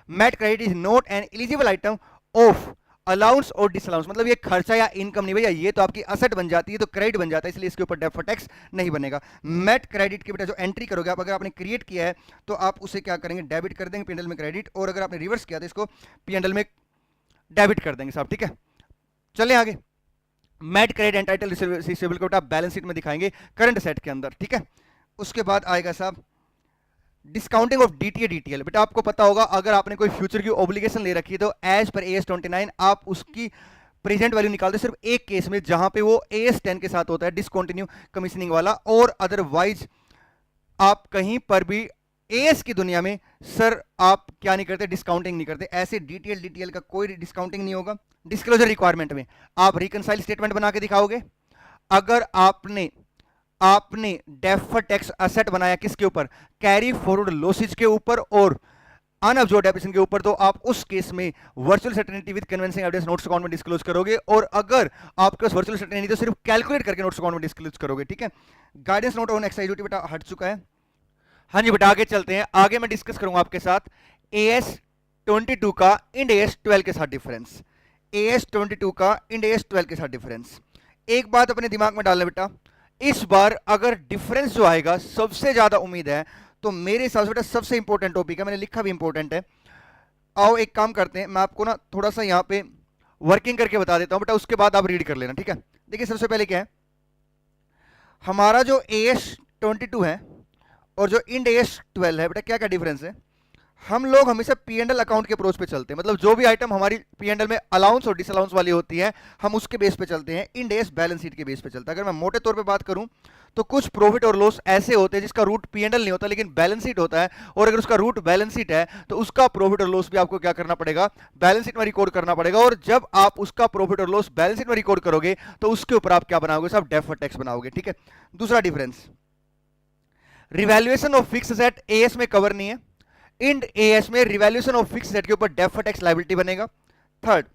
MAT credit is not an eligible item of allowance और डिसअलाउंस, मतलब ये खर्चा या इनकम नहीं भैया, ये तो आपकी असेट बन जाती है, तो क्रेडिट बन जाता है, इसलिए इसके ऊपर डेफर टैक्स नहीं बनेगा। मैट क्रेडिट के बेटा जो एंट्री करोगे आप, अगर आपने क्रिएट किया है तो आप उसे क्या करेंगे, डेबिट कर देंगे पी&एल में क्रेडिट, और अगर आपने रिवर्स किया तो इसको पी&एल में डेबिट कर देंगे साहब। ठीक है चलें आगे, मैट क्रेडिट एंटाइटल रिसीवेबल को बेटा बैलेंस शीट में दिखाएंगे करंट असेट के अंदर। ठीक है, उसके बाद आएगा साहब डिस्काउंटिंग ऑफ डीटीए डीटीएल। बेटा आपको पता होगा अगर आपने कोई फ्यूचर की ऑब्लिगेशन ले रखी है तो एज पर AS 29 आप उसकी प्रेजेंट वैल्यू निकालते सिर्फ एक केस में, जहां पे वो AS 10 के साथ होता है डिसकंटिन्यू कमीशनिंग वाला, और अदरवाइज आप कहीं पर भी AS की दुनिया में सर आप क्या नहीं करते, डिस्काउंटिंग नहीं करते। ऐसे डीटीएल का कोई डिस्काउंटिंग नहीं होगा। डिस्क्लोजर रिक्वायरमेंट में आप रिकंसाइल स्टेटमेंट बना के दिखाओगे। अगर आपने डेफर टैक्स असेट बनाया किसके ऊपर, कैरी फॉरवर्ड लॉसेज के ऊपर और अनअब्जॉर्ब्ड डेप्रिसिएशन के ऊपर, तो आप उस केस में virtual certainty with convincing evidence notes account में डिस्क्लोज करोगे, और अगर आपके पास वर्चुअल सर्टेनिटी तो सिर्फ कैलकुलेट करके नोट्स अकाउंट में डिस्क्लोज करोगे। ठीक है, guidance note on excise duty बेटा हट चुका है। हाँ जी बेटा आगे चलते हैं, आगे मैं डिस्कस करूंगा आपके साथ AS 22 का इंड AS 12 के साथ डिफरेंस, AS 22 का इंड AS 12 के साथ डिफरेंस। एक बात अपने दिमाग में डालना बेटा, इस बार अगर डिफरेंस जो आएगा सबसे ज्यादा उम्मीद है तो मेरे हिसाब से बेटा सबसे इंपॉर्टेंट टॉपिक है, मैंने लिखा भी इंपॉर्टेंट है। आओ एक काम करते हैं, मैं आपको ना थोड़ा सा यहाँ पे वर्किंग करके बता देता हूं बेटा, उसके बाद आप रीड कर लेना। ठीक है, देखिए सबसे पहले क्या है, हमारा जो AS22 है और जो इंड AS12 है, बेटा क्या क्या डिफरेंस है? हम लोग हमेशा P&L अकाउंट के अप्रोच पे चलते हैं, मतलब जो भी आइटम हमारी P&L में अलाउंस और डिसअलाउंस वाली होती है हम उसके बेस पे चलते हैं, इंड एस बैलेंस शीट के बेस पे चलता है। अगर मैं मोटे तौर पे बात करूं तो कुछ प्रॉफिट और लॉस ऐसे होते हैं जिसका रूट P&L नहीं होता लेकिन बैलेंस शीट होता है, और अगर उसका रूट बैलेंस शीट है तो उसका प्रॉफिट और लॉस भी आपको क्या करना पड़ेगा? बैलेंस शीट में रिकॉर्ड करना पड़ेगा। और जब आप उसका प्रॉफिट और लॉस बैलेंस शीट में रिकॉर्ड करोगे तो उसके ऊपर आप क्या बनाओगे? सब डेफर्ड टैक्स बनाओगे, ठीक है। दूसरा difference, revaluation of fix asset as में कवर नहीं है, इंड एएस में रिवैल्यूएशन ऑफ फिक्स एसेट के ऊपर डेफर्ड टैक्स लायबिलिटी बनेगा। थर्ड,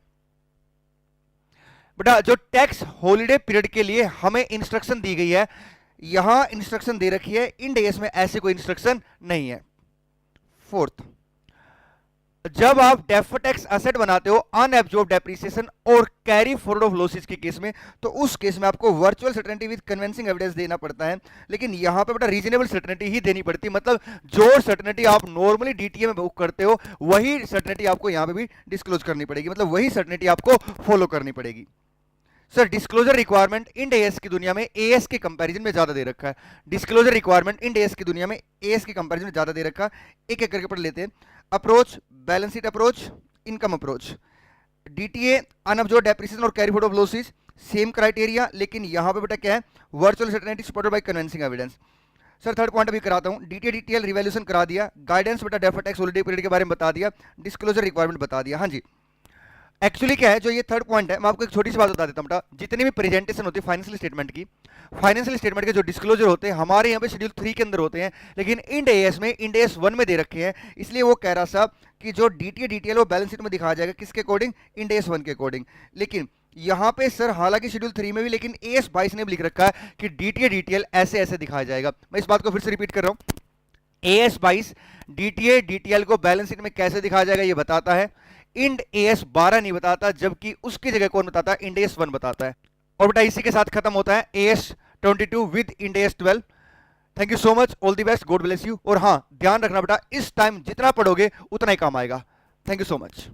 बेटा जो टैक्स हॉलिडे पीरियड के लिए हमें इंस्ट्रक्शन दी गई है, यहां इंस्ट्रक्शन दे रखी है, इंड एएस में ऐसी कोई इंस्ट्रक्शन नहीं है। फोर्थ, जब आप डेफर्ड टैक्स एसेट बनाते हो अनएब्जॉर्ब डेप्रिसिएशन और कैरी फॉरवर्ड ऑफ लॉसेस के केस में, तो उस केस में आपको virtual certainty with convincing evidence देना पड़ता है, लेकिन यहां पे बेटा रीजनेबल सर्टेनिटी ही देनी पड़ती है। मतलब जो सर्टेनिटी आप नॉर्मली डीटीए में बुक करते हो वही सर्टेनिटी आपको यहां पे भी डिस्क्लोज करनी पड़ेगी, मतलब वही सर्टेनिटी आपको फॉलो करनी पड़ेगी। Sir disclosure requirement Ind AS की दुनिया में एएस के कंपैरिजन में ज्यादा दे रखा है। डिस्क्लोजर रिक्वायरमेंट इंड एएस की दुनिया में एएस के कंपैरिजन में ज्यादा दे रखा है। एक एक करके पढ़ लेते हैं। Approach, balance sheet approach, income approach, DTA unabsorbed depreciation और carry forward of losses, same criteria, लेकिन यहां पे बेटा क्या है? Virtual certainty supported by convincing evidence. Sir third point अभी कराता हूं, डीटीए डीटीएल रिवैल्यूएशन करा दिया, गाइडेंस बेटा डेफर्ड टैक्स हॉलिडे पीरियड के बारे में बता दिया, डिस्क्लोजर रिक्वायरमेंट बता दिया। हाँ जी, एक्चुअली क्या है, जो ये थर्ड पॉइंट है मैं आपको एक छोटी सी बात बता देता हूं बेटा। जितनी भी प्रेजेंटेशन होती है फाइनेंशियल स्टेटमेंट की, फाइनेंशियल स्टेटमेंट के जो डिस्क्लोजर होते हैं हमारे यहाँ पे शेड्यूल 3 के अंदर होते हैं, लेकिन इंड एएस में इंड एएस 1 में दे रखे हैं। इसलिए वो कह रहा साहब कि जो डीटीए डीटीएल वो बैलेंस शीट में दिखाया जाएगा, किसके अकॉर्डिंग? इंड एएस 1 के अकॉर्डिंग। लेकिन यहाँ पे सर हालांकि शेड्यूल 3 में भी, लेकिन एएस 22 ने भी लिख रखा है कि डीटीए डीटीएल ऐसे ऐसे दिखाया जाएगा। मैं इस बात को फिर से रिपीट कर रहा हूँ, एएस 22 डीटीए डीटीएल को बैलेंस शीट में कैसे दिखाया जाएगा ये बताता है, इंड एएस 12 नहीं बताता, जबकि उसकी जगह कौन बताता है? इंड एएस 1 बताता है। और बेटा इसी के साथ खत्म होता है as 22 with Ind AS 12। Thank you so much, all the best, God bless you. और हाँ ध्यान रखना बेटा, इस टाइम जितना पढ़ोगे उतना ही काम आएगा। Thank you so much.